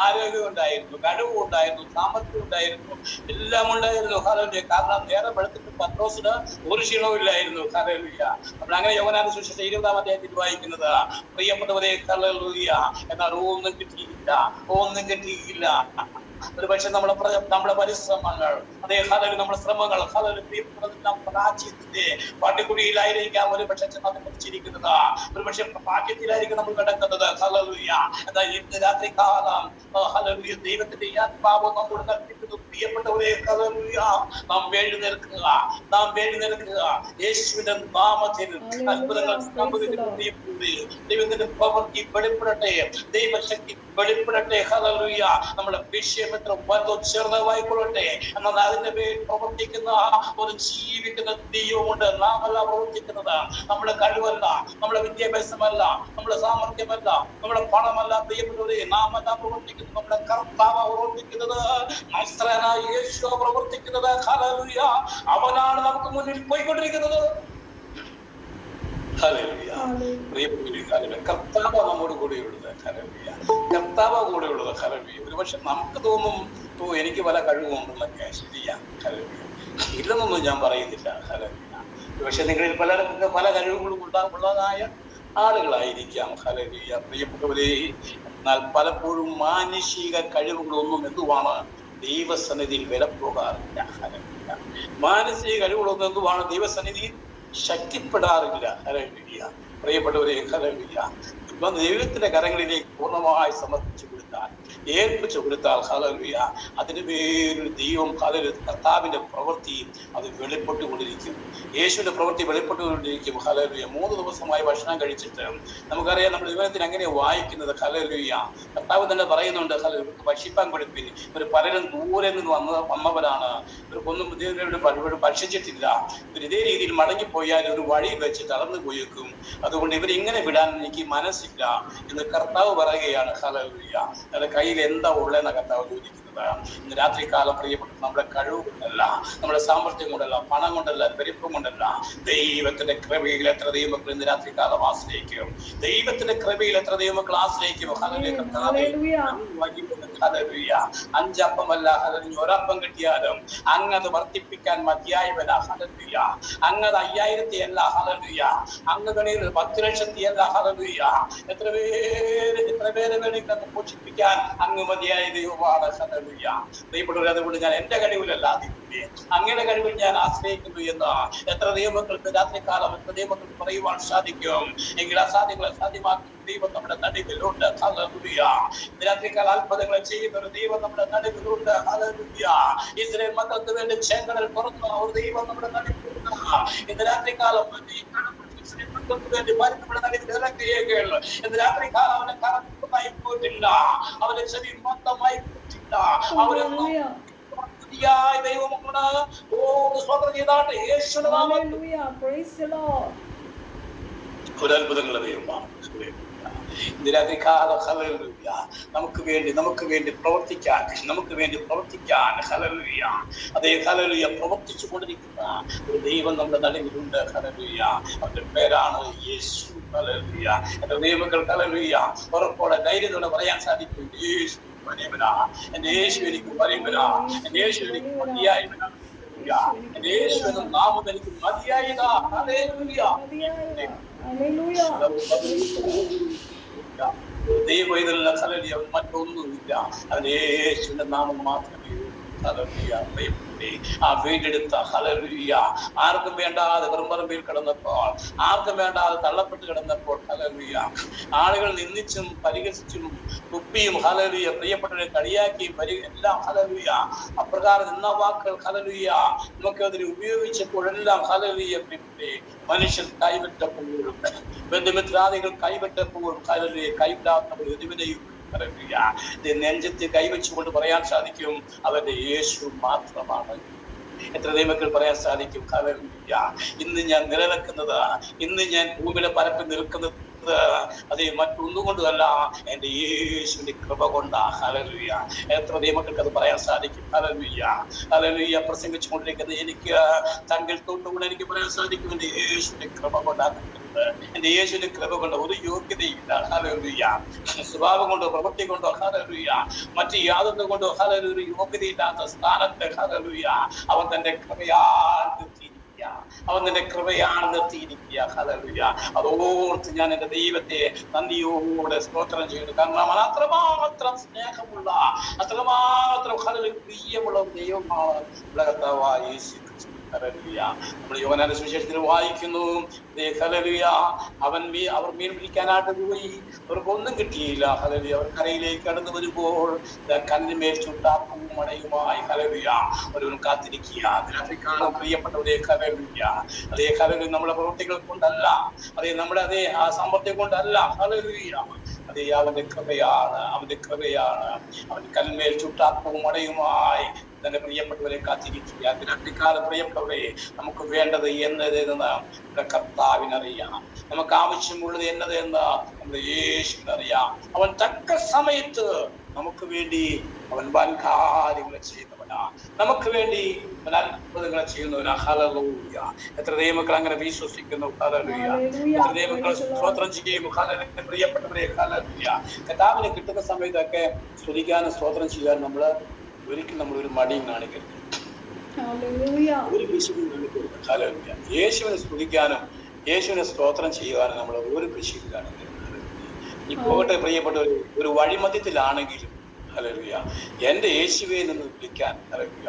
ആരോഗ്യം ഉണ്ടായിരുന്നു, കഴിവും ഉണ്ടായിരുന്നു, സാമർത്ഥ്യം ഉണ്ടായിരുന്നു, എല്ലാം ഉണ്ടായിരുന്നു. ഹല്ലേലൂയ. കാരണം നേരെ വെളുത്തിട്ട് പത്രോസിന് ഒരു ക്ഷീണവും ഇല്ലായിരുന്നു. ഹല്ലേലൂയ. അപ്പോൾ അങ്ങനെ യോഹന്നാന്റെ സുവിശേഷം 20-ാം അധ്യായത്തിൽ വായിക്കുന്നത്, പ്രിയപ്പെട്ടവരെ ഹല്ലേലൂയ, എന്നാൽ ഒന്നും കിട്ടിയില്ല. ഒരു പക്ഷെ നമ്മുടെ പരിശ്രമങ്ങൾ, അതേ ഹല്ലേലൂയ, നമ്മുടെ ശ്രമങ്ങൾ, ഹല്ലേലൂയ, പരാജയത്തിന്റെ പട്ടിക്കുടിയിലായിരിക്കാം ഒരു പക്ഷെ ചെന്ന് കുറിച്ചിരിക്കുന്നത്. ഒരു പക്ഷെ ഭാഗ്യത്തിലായിരിക്കും നമ്മൾ കിടക്കുന്നത്. ഹല്ലേലൂയ. എന്നാൽ ഇന്ന് രാത്രി കാലം ഹല്ലേലൂയ, ദൈവത്തിന്റെ ആത്മാവ് നമ്മോട് കൽപ്പിക്കുന്നു, പ്രിയപ്പെട്ടവരെ ഹല്ലേലൂയ, നാം എഴുന്നേൽക്കുക. യേശുവിന്റെ നാമത്തിൽ അത്ഭുതങ്ങൾ സംഭവിക്കട്ടെ. ദൈവത്തിന്റെ പ്രവൃത്തി വെളിപ്പെടട്ടെ, ദൈവശക്തി വെളിപ്പെടട്ടെ. ഹല്ലേലൂയ. നമ്മുടെ വിഷയം എത്ര വലുതോ ചെറുതായിക്കൊള്ളട്ടെ, എന്നാൽ അതിന്റെ പേരിൽ പ്രവർത്തിക്കുന്ന ഒരു ജീവിക്കുന്ന ദൈവമുണ്ട്. നാം അല്ല പ്രവർത്തിക്കുന്നത്, നമ്മുടെ കഴിവല്ല, നമ്മുടെ വിദ്യാഭ്യാസമല്ല, നമ്മുടെ സാമർഥ്യമല്ല, നമ്മുടെ പണമല്ല. പ്രിയപ്പെട്ടവരെ, നാം അല്ല പ്രവർത്തിക്കുന്നത്, നമ്മുടെ കർത്താവ് പ്രവർത്തിക്കുന്നത്, നസ്രായനായ യേശു പ്രവർത്തിക്കുന്നത്. ഹല്ലേലൂയ. അവനാണ് നമുക്ക് മുന്നിൽ പോയിക്കൊണ്ടിരിക്കുന്നത്. ഹല്ലേലൂയ. കർത്താവ് നമ്മോട് കൂടെയുള്ളത്. ഹല്ലേലൂയ. കർത്താവ് കൂടെയുള്ളത്. ഹല്ലേലൂയ. ഒരുപക്ഷെ നമുക്ക് തോന്നും, എനിക്ക് പല കഴിവുണ്ടെന്നൊക്കെ. ശരിയാ. ഹല്ലേലൂയ. ഇല്ലെന്നൊന്നും ഞാൻ പറയുന്നില്ല. ഹല്ലേലൂയ. പക്ഷെ നിങ്ങളിൽ പലർക്കൊക്കെ പല കഴിവുകളും ഉള്ളതായ ആളുകളായിരിക്കാം. ഹല്ലേലൂയ. പ്രിയപ്പെട്ടവരെ, എന്നാൽ പലപ്പോഴും മാനുഷിക കഴിവുകളൊന്നും എന്തുവാണ്? ദൈവസന്നിധിയിൽ വില പോകാറില്ല. ഹല്ലേലൂയ. മാനസിക കഴിവുകളൊന്നും എന്തുവാണ്? ദൈവസന്നിധിയിൽ ശക്തിപ്പെടാറില്ല. ഹല്ലേലൂയ. പ്രിയപ്പെട്ടവരെ, ഹല്ലേലൂയ, ദൈവത്തിന്റെ കരങ്ങളിലേക്ക് പൂർണ്ണമായി സമർപ്പിച്ചു കൊടുത്താൽ, ഏൽപ്പിച്ചു കൊടുത്താൽ, ഹല്ലേലൂയ, അതിന് പേരിൽ ദൈവം, ഹല്ലേലൂയ, കർത്താവിന്റെ പ്രവൃത്തി അത് വെളിപ്പെട്ടുകൊണ്ടിരിക്കും. യേശുവിന്റെ പ്രവൃത്തി വെളിപ്പെട്ടുകൊണ്ടിരിക്കും. ഹല്ലേലൂയ. 3 ദിവസമായി ഭക്ഷണം കഴിച്ചിട്ട് നമുക്കറിയാം, നമ്മുടെ ജീവിതത്തിൽ അങ്ങനെ വായിക്കുന്നത്. ഹല്ലേലൂയ. കർത്താവ് തന്നെ പറയുന്നുണ്ട്, ഹല്ലേലൂയ, ഭക്ഷിപ്പാൻ കൊടുപ്പിൻ. ഇവർ പലരും ദൂരെ നിന്ന് വന്നവരാണ്, ഇവർക്കൊന്നും ഭക്ഷിച്ചിട്ടില്ല. ഇവർ ഇതേ രീതിയിൽ മടങ്ങിപ്പോയാൽ ഒരു വഴി വെച്ച് തളർന്നു പോയേക്കും. അതുകൊണ്ട് ഇവരിങ്ങനെ വിടാൻ എനിക്ക് മനസ്സില്ല എന്ന് കർത്താവ് പറയുകയാണ്. ഹല്ലേലൂയ. നമ്മുടെ കയ്യിൽ എന്താ ഉള്ളതെന്ന കർത്താവ് ചോദിക്കുന്നത്. ഇന്ന് രാത്രികാലം പ്രിയപ്പെട്ട, നമ്മുടെ കഴിവ് കൊണ്ടല്ല, നമ്മുടെ സാമർത്ഥ്യം കൊണ്ടല്ല, പണം കൊണ്ടല്ല, പെരുപ്പം കൊണ്ടല്ല, ദൈവത്തിന്റെ കൃപയിൽ എത്ര ദൈവമക്കൾ ഇന്ന് രാത്രികാലം ആശ്രയിക്കും. ദൈവത്തിന്റെ കൃപയിൽ എത്ര ദൈവമക്കൾ ആശ്രയിക്കും. ഹല്ലേലൂയ. 5 അപ്പമല്ല, ഹല്ലേലൂയ, ഒരപ്പം കിട്ടിയാലും അങ്ങത് വർദ്ധിപ്പിക്കാൻ മതിയായവന. ഹല്ലേലൂയ. അങ്ങത് 5000 അല്ല. ഹല്ലേലൂയ. അങ്ങ് കണിയിൽ 10 ലക്ഷത്തി അല്ല. ഹല്ലേലൂയ. എത്ര പേരെ വേണമെങ്കിലും പോഷിപ്പിക്കാൻ അങ്ങ് മതിയായ ദൈവമാണ്. ഹല്ലേലൂയ. ദൈവപ്പെട്ടവരെ, അതുകൊണ്ട് ഞാൻ എന്റെ കഴിവിലല്ല, അങ്ങയുടെ കഴിവിൽ ഞാൻ ആശ്രയിക്കുന്നു എന്ന് എത്ര ദൈവമക്കൾക്ക് രാത്രികാലം, എത്ര ദൈവമക്കൾക്ക് പറയുവാൻ സാധിക്കും. എങ്കിൽ അസാധ്യങ്ങളെ സാധ്യമാക്കുന്ന ദൈവം നമ്മുടെ നടുവിലുണ്ട്. ഹല്ലേലൂയ. രാത്രികാല അത്ഭുതങ്ങളെ ചെയ്യുന്ന ഒരു ദൈവം നമ്മുടെ നടുവിലുണ്ട്. ഹല്ലേലൂയ. ഇസ്രായേൽ മക്കൾക്ക് വേണ്ടി ചെങ്കടൽ തുറന്ന ഒരു ദൈവം നമ്മുടെ നടുവിലുണ്ട്. ഇന്ന് രാത്രികാലം ഇന്ന് രാത്രികാലം അവനെ കറക്റ്റായി പോയിട്ടില്ല, അവന്റെ ശരീരം മൊത്തമായി പോയിട്ടില്ല. അവരൊന്നും ദൈവമാണ്. സ്വതന്ത്ര ചെയ്താട്ടെ യേശുവിന്റെ നാമത്തിൽ ഒരത്ഭുതങ്ങളുടെ ദൈവമാണ്. നമുക്ക് വേണ്ടി പ്രവർത്തിക്കാൻ ഹല്ലേലൂയ, അതേ ഹല്ലേലൂയ, പ്രവർത്തിച്ചു കൊണ്ടിരിക്കുന്ന ഒരു ദൈവം നമ്മുടെ നടുവിലുണ്ട്. ഹല്ലേലൂയ. അവന്റെ പേരാണ് യേശു. ഹല്ലേലൂയ. എന്റെ ദൈവമക്കൾ, ഹല്ലേലൂയ, ഉറപ്പോടെ ധൈര്യത്തോടെ പറയാൻ സാധിക്കും, യേശു വലിയവനാ, എന്റെ യേശു എനിക്ക് വലിയവനാ, എന്റെ യേശു എനിക്ക് മതിയായവനാ, എന്റെ യേശു എന്ന നാമം എനിക്ക് മതിയായതാ. ഹല്ലേലൂയ. ദൈവം ഇതിലുള്ള ഹല്ലേലൂയ മറ്റൊന്നുമില്ല. അവൻ യേശുവിന്റെ നാമം മാത്രമേ ഉള്ളൂ. ഹല്ലേലൂയ. ആ വീണ്ടെടുത്ത ഹല്ലേലൂയ, ആർക്കും വേണ്ടാതെ വെറുമ്പറമ്പിൽ കിടന്നപ്പോൾ, ആർക്കും വേണ്ടാതെ തള്ളപ്പെട്ട് കിടന്നപ്പോൾ, ഹല്ലേലൂയ, ആളുകൾ നിന്ദിച്ചും പരിഹസിച്ചും കുപ്പിയും, ഹല്ലേലൂയ, പ്രിയപ്പെട്ടവരെ കളിയാക്കിയും എല്ലാം, ഹല്ലേലൂയ, അപ്രകാരം നിന്ന വാക്കുകൾ, ഹല്ലേലൂയ, നമുക്ക് അതിന് ഉപയോഗിച്ചപ്പോഴെല്ലാം, ഹല്ലേലൂയ, മനുഷ്യൻ കൈവിട്ടപ്പോഴും, ബന്ധുമിത്രാദികൾ കൈവിട്ടപ്പോഴും, ഹല്ലേലൂയ, കൈവിടാത്ത ഒരുവിനെയും നെഞ്ചത്ത് കൈവച്ചുകൊണ്ട് പറയാൻ സാധിക്കും, അവന്റെ യേശു മാത്രമാണ്. എത്ര ദൈവമക്കൾ പറയാൻ സാധിക്കും, ഹല്ലേലൂയ, ഇന്ന് ഞാൻ നിലനിൽക്കുന്നത്, ഇന്ന് ഞാൻ ഭൂമിയുടെ പരപ്പിൽ നിൽക്കുന്നത് അത് മറ്റൊന്നുകൊണ്ടല്ല, എൻ്റെ യേശുവിന്റെ കൃപ കൊണ്ടാ. ഹല്ലേലൂയ. എത്ര ദൈവമക്കൾക്ക് അത് പറയാൻ സാധിക്കും? ഹല്ലേലൂയ. ഹല്ലേലൂയ. പ്രസംഗിച്ചുകൊണ്ടിരിക്കുന്നത് എനിക്ക് തങ്കിൽ തൊട്ടുകൊണ്ട് എനിക്ക് പറയാൻ സാധിക്കും, എൻ്റെ യേശുവിന്റെ കൃപ കൊണ്ടാണ്. എൻ്റെ യേശുവിന്റെ കൃപ കൊണ്ട് ഒരു യോഗ്യതയില്ല. ഹല്ലേലൂയ. സ്വഭാവം കൊണ്ടോ പ്രവൃത്തി കൊണ്ടോ, ഹല്ലേലൂയ, മറ്റ് യാതൊന്നും കൊണ്ടോ, ഹല്ലേലൂയ, യോഗ്യതയില്ലാത്ത സ്ഥാനത്ത്, ഹല്ലേലൂയ, അവൻ തന്റെ കൃപയാൽ നിർത്തിയിരിക്കുക. അവൻ തന്റെ കൃപയാൽ നിർത്തിയിരിക്കുക. ഹല്ലേലൂയ. അതോർത്ത് ഞാൻ എൻ്റെ ദൈവത്തെ നന്ദിയോടെ സ്തോത്രം ചെയ്യുന്നു. കാരണം അവൻ അത്രമാത്രം സ്നേഹമുള്ള, അത്രമാത്രം ഹല്ലേലൂയ പ്രിയമുള്ള ദൈവമാണ് കർത്താവായ യേശു ക്രിസ്തു. ഹല്ലേലൂയ. നമ്മൾ യോഹന്നാന്റെ സുവിശേഷത്തിൽ വായിക്കുന്നു, ഹല്ലേലൂയ, അവർ മീൻ പിടിക്കാനായിട്ട് പോയി, അവർക്കൊന്നും കിട്ടിയില്ല. ഹല്ലേലൂയ. അവർ കരയിലേക്ക് കടന്നു വരുമ്പോൾ കണ്ണിന്മേൽ ചുട്ടാപ്പും മടയുമായി, ഹല്ലേലൂയ, ഒരുവൻ കാത്തിരിക്കുക. രാത്രികാലം പ്രിയപ്പെട്ടവരെ, ഹല്ലേലൂയ, അതേ ഹല്ലേലൂയ, നമ്മുടെ പ്രവൃത്തികൾ കൊണ്ടല്ല, അതേ നമ്മുടെ അതേ ആ സാമർത്ഥ്യം കൊണ്ടല്ല, ഹല്ലേലൂയ, അതേ അവന്റെ കൃപയാണ്, അവന്റെ കൃപയാണ്. അവൻ കണ്ണിന്മേൽ ചുട്ടാപ്പും മടയുമായി തന്നെ പ്രിയപ്പെട്ടവരെ കാത്തിരിക്കുക. രാത്രികാലം പ്രിയപ്പെട്ടവരെ, നമുക്ക് വേണ്ടത് എന്നതെന്ന് നമ്മുടെ കർത്താവിനറിയാം. നമുക്ക് ആവശ്യമുള്ളത് എന്നതെന്ന് നമ്മുടെ യേശുവിനറിയാം. അവൻ തക്ക സമയത്ത് നമുക്ക് വേണ്ടി അവൻ വൻ കാര്യങ്ങൾ ചെയ്യുന്നവനാ, നമുക്ക് വേണ്ടി അവൻ അത്ഭുതങ്ങൾ ചെയ്യുന്നവനാ. ഹല്ലേലൂയ. എത്ര ദൈവമക്കൾ അങ്ങനെ വിശ്വസിക്കുന്നു? ഹല്ലേലൂയ. എത്ര ദൈവമക്കൾ സ്തോത്രം ചെയ്യും? ഹല്ലേലൂയ. പ്രിയപ്പെട്ടവരെ, ഹല്ലേലൂയ. കർത്താവിനെ കിട്ടുന്ന സമയത്തൊക്കെ സ്തുതിക്കാനും സ്തോത്രം ചെയ്യാൻ ഒരിക്കലും നമ്മൾ ഒരു മടിയും കാണിക്കരുത്, ഒരു പിശുക്കും കാണിക്കരുത്. ഹല്ലേലൂയ. യേശുവിനെ സ്തുതിക്കാനും യേശുവിനെ സ്തോത്രം ചെയ്യുവാനും നമ്മൾ ഒരു പിശുക്കും കാണിക്കരുത്. ഈ പോകട്ടെ പ്രിയപ്പെട്ടവർ, ഒരു വഴിമധ്യത്തിലാണെങ്കിലും, ഹല്ലേലൂയ, എൻ്റെ യേശുവെ നിന്ന് വിളിക്കാൻ, ഹല്ലേലൂയ,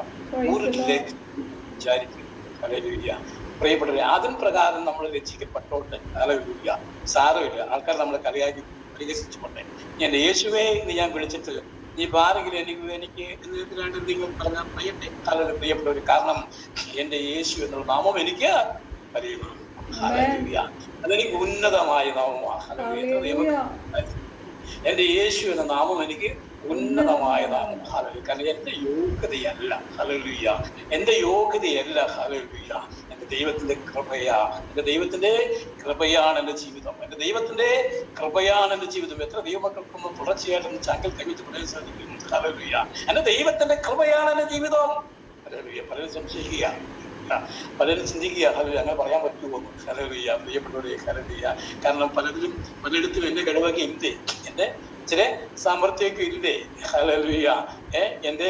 ഒരു വിചാരിക്കും. ഹല്ലേലൂയ. പ്രിയപ്പെട്ടവരെ, അതിന് പ്രകാരം നമ്മൾ രക്ഷിക്കപ്പെട്ടോട്ടെ. ഹല്ലേലൂയ. സാരമില്ല, ആൾക്കാർ നമ്മളെ പരിഹസിച്ചുകൊണ്ടേ. എൻ്റെ യേശുവെ എന്ന് ഞാൻ വിളിച്ചിട്ട് നീ ആരെങ്കിലും എനിക്ക് എന്തെങ്കിലും പറഞ്ഞാൽ പറയട്ടെ. ഹല്ലേലൂയ. പ്രിയപ്പെട്ടവർ, കാരണം എൻ്റെ യേശു എന്നുള്ള നാമം എനിക്ക് പരിചയമാണ്. ഹല്ലേലൂയ. അതെനിക്ക് ഉന്നതമായ നാമമാണ്. ഹല്ലേലൂയ. എൻ്റെ യേശു എന്ന നാമം എനിക്ക് ഉന്നതമായ നാമം. ഹല്ലേലൂയ. കാരണം എൻ്റെ യോഗ്യതയല്ല. ഹല്ലേലൂയ. എൻ്റെ യോഗ്യതയല്ല. ഹല്ലേലൂയ. എൻ്റെ ദൈവത്തിന്റെ കൃപയാ. എൻ്റെ ദൈവത്തിന്റെ കൃപയാണ് എൻ്റെ ജീവിതം. എൻ്റെ ദൈവത്തിന്റെ കൃപയാണ് എൻ്റെ ജീവിതം. എത്ര ദൈവമക്കൾക്കൊന്നും തുടർച്ചയായിട്ടൊന്നും ചാങ്കൽ കവിച്ച് പറയാൻ സാധിക്കും? ഹല്ലേലൂയ. എൻ്റെ ദൈവത്തിന്റെ കൃപയാണ് എൻ്റെ ജീവിതം. ഹല്ലേലൂയ. പലരും സംശയിക്കുക, പലരും ചിന്തിക്കുക, ഹല്ലേലൂയ, അങ്ങനെ പറയാൻ പറ്റുമോ? ഹല്ലേലൂയ. പ്രിയപ്പെട്ടവരെ, ഹല്ലേലൂയ. കാരണം പലയിടത്തും എന്റെ കഴിവൊക്കെ ഇല്ലേ, എന്റെ ചില സാമർത്ഥ്യമൊക്കെ ഇല്ലേ, ഹല്ലേലൂയ, എന്റെ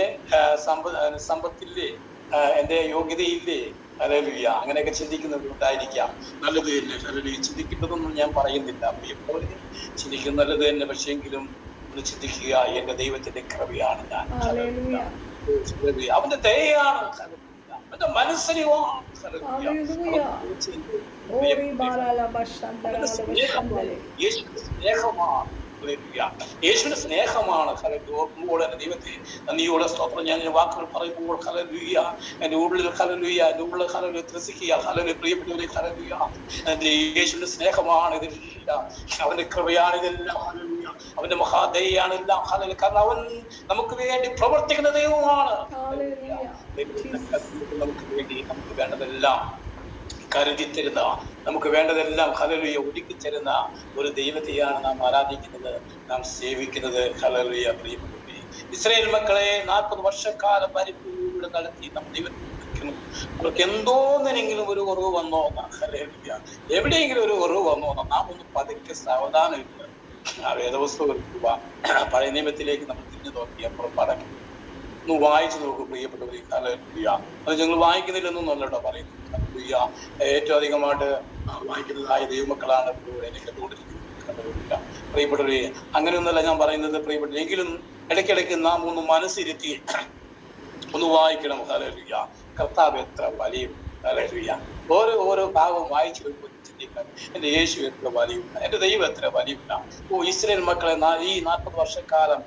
സമ്പത്തില്ലേ, എന്റെ യോഗ്യതയില്ലേ, ഹല്ലേലൂയ, അങ്ങനെയൊക്കെ ചിന്തിക്കുന്നവരുണ്ടായിരിക്കാം. നല്ലത് തന്നെ, ഹല്ലേലൂയ. ചിന്തിക്കുന്നതൊന്നും ഞാൻ പറയുന്നില്ല, പ്രിയപ്പെട്ടവരെ, ചിന്തിക്കുന്നത് നല്ലത് തന്നെ. പക്ഷെങ്കിലും ഒന്ന് ചിന്തിക്കുക, എന്റെ ദൈവത്തിന്റെ കൃപയാണ് ഞാൻ, ഹല്ലേലൂയ, അവന്റെ ദയയാണ്, അവന്റെ മനസ്സിനെയാണ്, സ്നേഹമാണ്, യേശുവിന്റെ സ്നേഹമാണ്. ഓർക്കുമ്പോൾ എന്റെ ദൈവത്തെ നന്ദിയോടെ സ്തോത്രം ഞാൻ വാക്കുകൾ പറയുമ്പോൾ, ഹല്ലേലൂയ, എന്റെ ഉള്ളിൽ, ഹല്ലേലൂയ, എന്റെ ഉള്ളിൽ, ഹല്ലേലൂയ, ത്രസിക്കുക. ഹല്ലേലൂയ. പ്രിയപ്പെട്ടവരെ, ഹല്ലേലൂയ, എന്റെ യേശുവിന്റെ സ്നേഹമാണ് ഇതെല്ലാം, അവന്റെ കൃപയാണ് ഇതെല്ലാം, ഹല്ലേലൂയ, അവന്റെ മഹാദയാണ് എല്ലാം, ഹല്ലേലൂയ. കാരണം അവൻ നമുക്ക് വേണ്ടി പ്രവർത്തിക്കുന്ന ദൈവമാണ്. നമുക്ക് വേണ്ടി നമുക്ക് വേണ്ടതെല്ലാം കരുതി തരുന്ന, നമുക്ക് വേണ്ടതെല്ലാം, ഹല്ലേലൂയ, ഒരുക്കി തരുന്ന ഒരു ദൈവത്തെയാണ് നാം ആരാധിക്കുന്നത്, നാം സേവിക്കുന്നത്. ഹല്ലേലൂയ. പ്രിയപ്പെട്ടവരെ, ഇസ്രായേൽ മക്കളെ 40 വർഷക്കാലം പരിപൂർണ്ണ നടത്തി നാം ദൈവത്തെ അവർക്ക് എന്തോന്നെങ്കിലും ഒരു കുറവ് വന്നോ? ഹല്ലേലൂയ. എവിടെയെങ്കിലും ഒരു കുറവ് വന്നോ? നാം ഒന്ന് പതുക്കെ സാവധാനം ഇല്ല ആ വേദപുസ്തകം എടുക്കുക, പഴയ നിയമത്തിലേക്ക് നമ്മൾ തിരിഞ്ഞു നോക്കിയ പുറപ്പാടൊക്കെ ഒന്ന് വായിച്ചു നോക്കും പ്രിയപ്പെട്ടവരെ. ഹല്ലേലൂയ. അത് ഞങ്ങൾ വായിക്കുന്നില്ലെന്നൊന്നും അല്ലട്ടോ പറയുന്നത്. ഹല്ലേലൂയ. ഏറ്റവും അധികമായിട്ട് വായിക്കുന്നതായ ദൈവമക്കളാണ് എന്നെ കേട്ടുകൊണ്ടിരിക്കുന്നത്. പ്രിയപ്പെട്ടവരെ, അങ്ങനെയൊന്നല്ല ഞാൻ പറയുന്നത് പ്രിയപ്പെട്ടവരെ. എങ്കിലും ഇടയ്ക്കിടയ്ക്ക് നാം ഒന്ന് മനസ്സിരുത്തി ഒന്ന് വായിക്കണം. ഹല്ലേലൂയ. കർത്താവ് എത്ര വലിയ, ഹല്ലേലൂയ. ഓരോ ഭാഗവും വായിച്ചു വരുമ്പോൾ ചിന്തിക്കാൻ, എന്റെ യേശു എത്ര വലിയ, എന്റെ ദൈവം എത്ര വലിയ. ഇസ്രായേൽ മക്കളെ ഈ 40 വർഷക്കാലം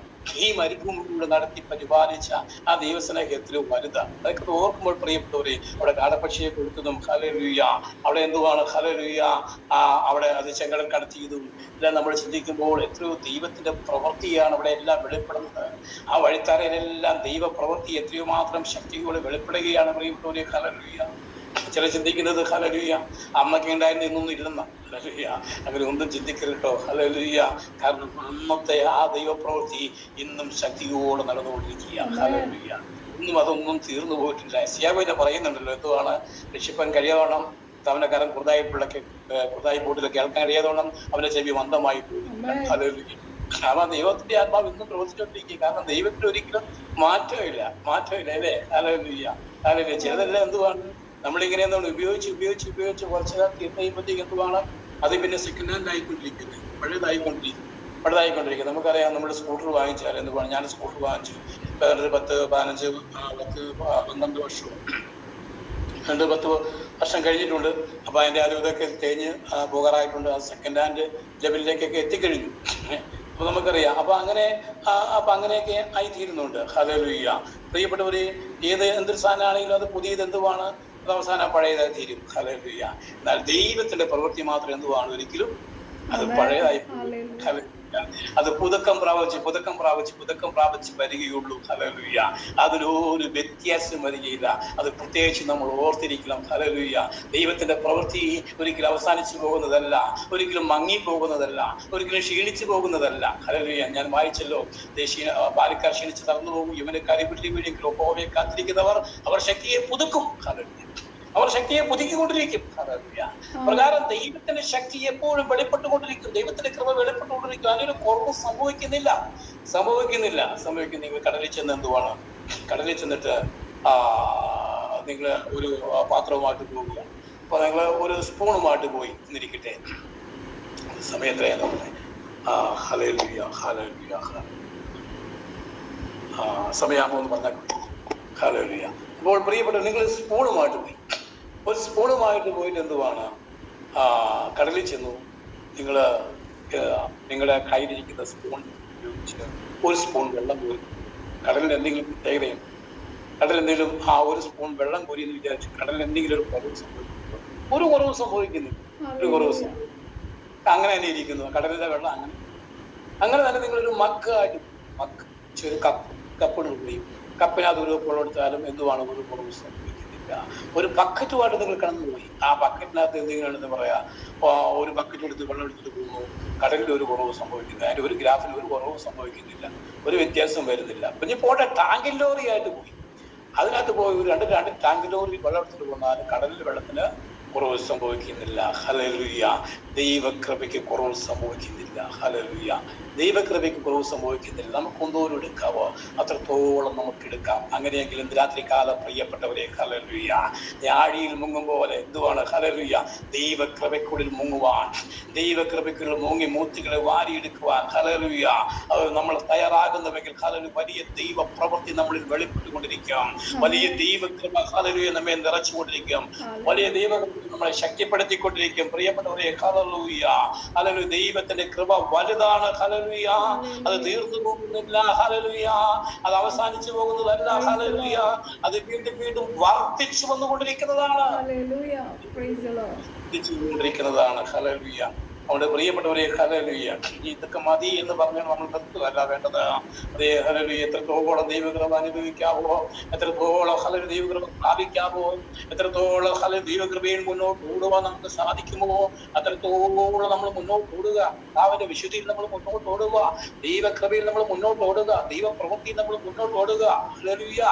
ഈ മരുഭൂമിയിലൂടെ നടത്തി പരിപാലിച്ച ആ ദൈവസ്നേഹം എത്രയോ വലുതാണ്. അതൊക്കെ ഓർക്കുമ്പോൾ പ്രിയപ്പെട്ടവരെ, അവിടെ കാടപ്പക്ഷിയെ കൊടുത്തതും, ഹല്ലേലൂയ, അവിടെ എന്തുവാണ്, ഹല്ലേലൂയ, അവിടെ അത് ചെങ്കടൽ കടത്തിയതും എല്ലാം നമ്മൾ ചിന്തിക്കുമ്പോൾ എത്രയോ ദൈവത്തിന്റെ പ്രവൃത്തിയാണ് അവിടെ എല്ലാം വെളിപ്പെടുന്നത്. ആ വഴിത്താരയിലെല്ലാം ദൈവ പ്രവൃത്തി എത്രയോ മാത്രം ശക്തിയോടെ വെളിപ്പെടുകയാണ് പ്രിയപ്പെട്ടവരെ. ഹല്ലേലൂയ. ചില ചിന്തിക്കുന്നത് ഹല്ലേലൂയ അമ്മയ്ക്ക് ഉണ്ടായിരുന്നു ഇന്നൊന്നും ഇരുന്ന ഹല്ലേലൂയ, അങ്ങനെ ഒന്നും ചിന്തിക്കരുട്ടോ ഹല്ലേലൂയ. കാരണം അന്നത്തെ ആ ദൈവപ്രവൃത്തി ഇന്നും ശക്തിയോടെ നടന്നുകൊണ്ടിരിക്കുക ഹല്ലേലൂയ. ഇന്നും അതൊന്നും തീർന്നു പോയിട്ടില്ല. യെശയ്യാവിനെ പറയുന്നുണ്ടല്ലോ, എന്തുവാണ് രക്ഷിപ്പാൻ കഴിയാവണ്ണം അവന്റെ കരം കുറുതായി പോട്ടില്ല, കേൾക്കാൻ കഴിയാതോണം അവന്റെ ചെവി മന്ദമായി പോയില്ല ഹല്ലേലൂയ. കാരണം ദൈവത്തിന്റെ ആത്മാവ് ഇന്നും പ്രവർത്തിച്ചുകൊണ്ടിരിക്കുക. കാരണം ദൈവത്തിന് ഒരിക്കലും മാറ്റമില്ല അല്ലേ ഹല്ലേലൂയ. ഹല്ലേലൂയ. ചിലതെല്ലാം എന്തുവാണ് നമ്മളിങ്ങനെ എന്താണ് ഉപയോഗിച്ച് കുറച്ച് കാലം തീർന്നു കഴിയുമ്പോഴത്തേക്ക് എന്തുവാണ് അത് പിന്നെ സെക്കൻഡ് ഹാൻഡ് ആയിക്കൊണ്ടിരിക്കുന്നത്, പഴയതായിക്കൊണ്ടിരിക്കുന്നത്. നമുക്കറിയാം, നമ്മുടെ സ്കൂട്ടർ വാങ്ങിച്ചാൽ എന്തുവാണ്, ഞാൻ സ്കൂട്ടർ വാങ്ങിച്ചു 12 വർഷവും 10 വർഷം കഴിഞ്ഞിട്ടുണ്ട്. അപ്പൊ അതിന്റെ അതും ഇതൊക്കെ തേഞ്ഞ് പോകാറായിട്ടുണ്ട്. അത് സെക്കൻഡ് ഹാൻഡ് ലെവലിലേക്കൊക്കെ എത്തിക്കഴിഞ്ഞു. അപ്പൊ നമുക്കറിയാം. അപ്പൊ അങ്ങനെയൊക്കെ ആയി തീരുന്നുണ്ട് ഹല്ലേലൂയ. പ്രിയപ്പെട്ടവര്, എന്തൊരു സാധനമാണെങ്കിലും അത് പുതിയത് എന്തുവാണ്, അത് അവസാനം പഴയതായി തീരും ഹല്ലേലൂയ. എന്നാൽ ദൈവത്തിന്റെ പ്രവൃത്തി മാത്രം എന്തുവാണ്, ഒരിക്കലും അത് പഴയതായി അത് പുതുക്കം പ്രാപിച്ച് വരികയുള്ളൂ ഹല്ലേലൂയ. അതിലൊരു വ്യത്യാസം വരികയില്ല. അത് പ്രത്യേകിച്ച് നമ്മൾ ഓർത്തിരിക്കണം ഹല്ലേലൂയ. ദൈവത്തിന്റെ പ്രവൃത്തി ഒരിക്കലും അവസാനിച്ചു പോകുന്നതല്ല, ഒരിക്കലും മങ്ങിപ്പോകുന്നതല്ല, ഒരിക്കലും ക്ഷീണിച്ചു പോകുന്നതല്ല ഹല്ലേലൂയ. ഞാൻ വായിച്ചല്ലോ, ബാലിക്കാർ ക്ഷീണിച്ച് തളർന്നു പോകും, ഇവനെ കരിപിടി വീഴെങ്കിലും യഹോവയെ കാത്തിരിക്കുന്നവർ അവർ ശക്തിയെ പുതുക്കും ഹല്ലേലൂയ. അവർ ശക്തിയെ പുതുക്കിക്കൊണ്ടിരിക്കും ഹല്ലേലൂയ. പ്രകാരം ദൈവത്തിന്റെ ശക്തി എപ്പോഴും വെളിപ്പെട്ടുകൊണ്ടിരിക്കും, ദൈവത്തിന്റെ കൃപ വെളിപ്പെട്ടുകൊണ്ടിരിക്കും. അതിനൊരു കുറവ് സംഭവിക്കുന്നില്ല. നിങ്ങൾ കടലിൽ ചെന്ന് എന്തുവാണ്, കടലിൽ ചെന്നിട്ട് നിങ്ങൾ ഒരു പാത്രവുമായിട്ട് പോവുക. അപ്പൊ നിങ്ങൾ ഒരു സ്പൂണുമായിട്ട് പോയി എന്നിരിക്കട്ടെ, സമയത്രയാണ് നമ്മളെ ഹല്ലേലൂയ ഹല്ലേലൂയ സമയാമോ എന്ന് പറഞ്ഞാൽ ഹല്ലേലൂയ. അപ്പോൾ പ്രിയപ്പെട്ട, നിങ്ങൾ സ്പൂണുമായിട്ട് പോയി, ഒരു സ്പൂണുമായിട്ട് പോയിട്ട് എന്തുവാണ് കടലിൽ ചെന്നു. നിങ്ങളുടെ കയ്യിലിരിക്കുന്ന സ്പൂൺ ഉപയോഗിച്ച് ഒരു സ്പൂൺ വെള്ളം കോരി. കടലിൽ എന്തെങ്കിലും പ്രത്യേകതയും, കടലിൽ എന്തെങ്കിലും ഒരു സ്പൂൺ വെള്ളം കോരി എന്ന് വിചാരിച്ചു കടലിൽ എന്തെങ്കിലും ഒരു കുറവ് സംഭവിക്കുന്നു? ഒരു കുറവ് സംഭവിക്കുന്നില്ല. അങ്ങനെ തന്നെ ഇരിക്കുന്നു കടലിലെ വെള്ളം. അങ്ങനെ തന്നെ നിങ്ങളൊരു മഗ് ഒരു കപ്പിന് ഉപയോഗിക്കും. കപ്പിനകത്ത് ഒരു വെള്ളമെടുത്താലും എന്തുവാണ്, ഒരു കുറവ് സംഭവിക്കുന്നില്ല. ഒരു ബക്കറ്റുമായിട്ട് നിങ്ങൾ കടന്നുപോയി, ആ ബക്കറ്റിനകത്ത് എന്തെങ്കിലും എന്താ പറയാ, ഒരു ബക്കറ്റ് എടുത്ത് വെള്ളം എടുത്തിട്ട് പോകുന്നു, കടലിൽ ഒരു കുറവ് സംഭവിക്കുന്നില്ല, അതിന്റെ ഒരു ഗ്രാഫിൽ ഒരു കുറവ് സംഭവിക്കുന്നില്ല, ഒരു വ്യത്യാസം വരുന്നില്ല. പിന്നെ പോട്ടെ, ടാങ്ക് ലോറി ആയിട്ട് പോയി, അതിനകത്ത് പോയി ഒരു രണ്ട് ടാങ്ക് ലോറി വെള്ളം എടുത്തിട്ട് പോന്നാലും കടലിൽ വെള്ളത്തിന് കുറവ് സംഭവിക്കുന്നില്ല ഹല്ലേലൂയ. ദൈവകൃപയ്ക്ക് കുറവ് സംഭവിക്കുന്നില്ല ഹല്ലേലൂയ. ദൈവകൃപയ്ക്ക് കുറവ് സംഭവിക്കുന്നില്ല. നമുക്ക് എന്തോരം എടുക്കാവോ അത്രത്തോളം നമുക്ക് എടുക്കാം. അങ്ങനെയെങ്കിലും രാത്രികാലം പ്രിയപ്പെട്ടവരെ ഹല്ലേലൂയ, ആഴിയിൽ മുങ്ങും പോലെ എന്തുവാണ് ഹല്ലേലൂയ, ദൈവകൃപയ്ക്കുള്ളിൽ മുങ്ങുവാൻ, ദൈവകൃപയ്ക്കുള്ളിൽ മുങ്ങി മൂർത്തികളെ വാരിയെടുക്കുവാൻ ഹല്ലേലൂയ അത് നമ്മൾ തയ്യാറാകുന്നുവെങ്കിൽ ഹല്ലേലൂയ വലിയ ദൈവ പ്രവൃത്തി നമ്മളിൽ വെളിപ്പെട്ടുകൊണ്ടിരിക്കും. വലിയ ദൈവകൃപ ഹല്ലേലൂയ നമ്മെ നിറച്ചുകൊണ്ടിരിക്കും. വലിയ ദൈവകൃപ നമ്മളെ ശക്തിപ്പെടുത്തിക്കൊണ്ടിരിക്കും. പ്രിയപ്പെട്ടവരെ ഹല്ലേലൂയ, ഹല്ലേലൂയ ദൈവത്തിന്റെ കൃപ വലുതാണ് ഹല്ലേലൂയ. അത് തീർന്നു പോകുന്നില്ല ഹല്ലേലൂയ. അത് അവസാനിച്ചു പോകുന്നതല്ല ഹല്ലേലൂയ. അത് വീണ്ടും വർദ്ധിച്ചു വന്നുകൊണ്ടിരിക്കുന്നതാണ് ഹല്ലേലൂയ. നമ്മുടെ പ്രിയപ്പെട്ടവരെ ഹല്ലേലൂയ, ഇതൊക്കെ മതി എന്ന് പറഞ്ഞാൽ നമ്മൾ നിർത്തുകയല്ല വേണ്ടത്. അതേ ഹല്ലേലൂയ, എത്രത്തോളം ദൈവകൃപ അനുഭവിക്കാവോ, എത്രത്തോളം ഹല്ലേലൂയ ദൈവകൃപ പ്രാപിക്കാവോ, എത്രത്തോളം ഹല്ലേലൂയ ദൈവകൃപയിൽ മുന്നോട്ട് ഓടുവാൻ നമുക്ക് സാധിക്കുമോ, അത്രത്തോളം നമ്മൾ മുന്നോട്ട് ഓടുക. അവന്റെ വിശുദ്ധിയിൽ നമ്മൾ മുന്നോട്ട് ഓടുക, ദൈവകൃപയിൽ നമ്മൾ മുന്നോട്ട് ഓടുക, ദൈവപ്രവൃത്തിയിൽ നമ്മൾ മുന്നോട്ട് ഓടുക ഹല്ലേലൂയ.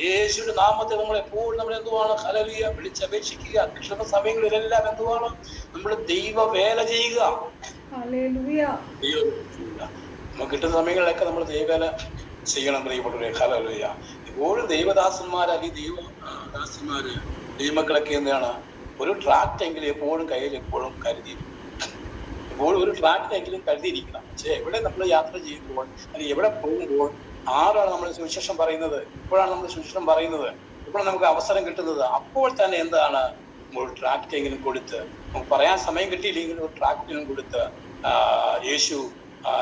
യേശുവിന്റെ നാമത്തെ നമ്മൾ എപ്പോഴും നമ്മൾ എന്തുവാണ് ഹല്ലേലൂയ വിളിച്ചപേക്ഷിക്കുക. കൃഷ്ണ സമയങ്ങളിലെല്ലാം എന്തുവാണ് നമ്മൾ ദൈവ വേല ചെയ്യുക. നമുക്ക് കിട്ടുന്ന സമയങ്ങളിലൊക്കെ നമ്മൾ ദൈവവേല ചെയ്യണം പ്രിയപ്പെട്ടവരെ ഹല്ലേലൂയ. എപ്പോഴും ദൈവദാസന്മാര് അല്ലെങ്കിൽ ദൈവദാസന്മാര് ദൈവമക്കളൊക്കെ എന്താണ് ഒരു ട്രാക്റ്റെങ്കിലും എപ്പോഴും കയ്യിൽ എപ്പോഴും എപ്പോഴും ഒരു ട്രാക്റ്റെങ്കിലും കരുതിയിരിക്കണം. പക്ഷേ എവിടെ നമ്മൾ യാത്ര ചെയ്യുമ്പോൾ അല്ലെങ്കിൽ എവിടെ പോകുമ്പോൾ ആരാണ് നമ്മൾ സുവിശേഷം പറയുന്നത്, എപ്പോഴാണ് നമ്മൾ സുവിശേഷം പറയുന്നത്, എപ്പോഴാണ് നമുക്ക് അവസരം കിട്ടുന്നത്, അപ്പോൾ തന്നെ എന്താണ് ഒരു ട്രാക്റ്റെങ്കിലും കൊടുത്ത്, നമുക്ക് പറയാൻ സമയം കിട്ടിയില്ലെങ്കിൽ ഒരു ട്രാക്റ്റെങ്കിലും കൊടുത്ത് യേശു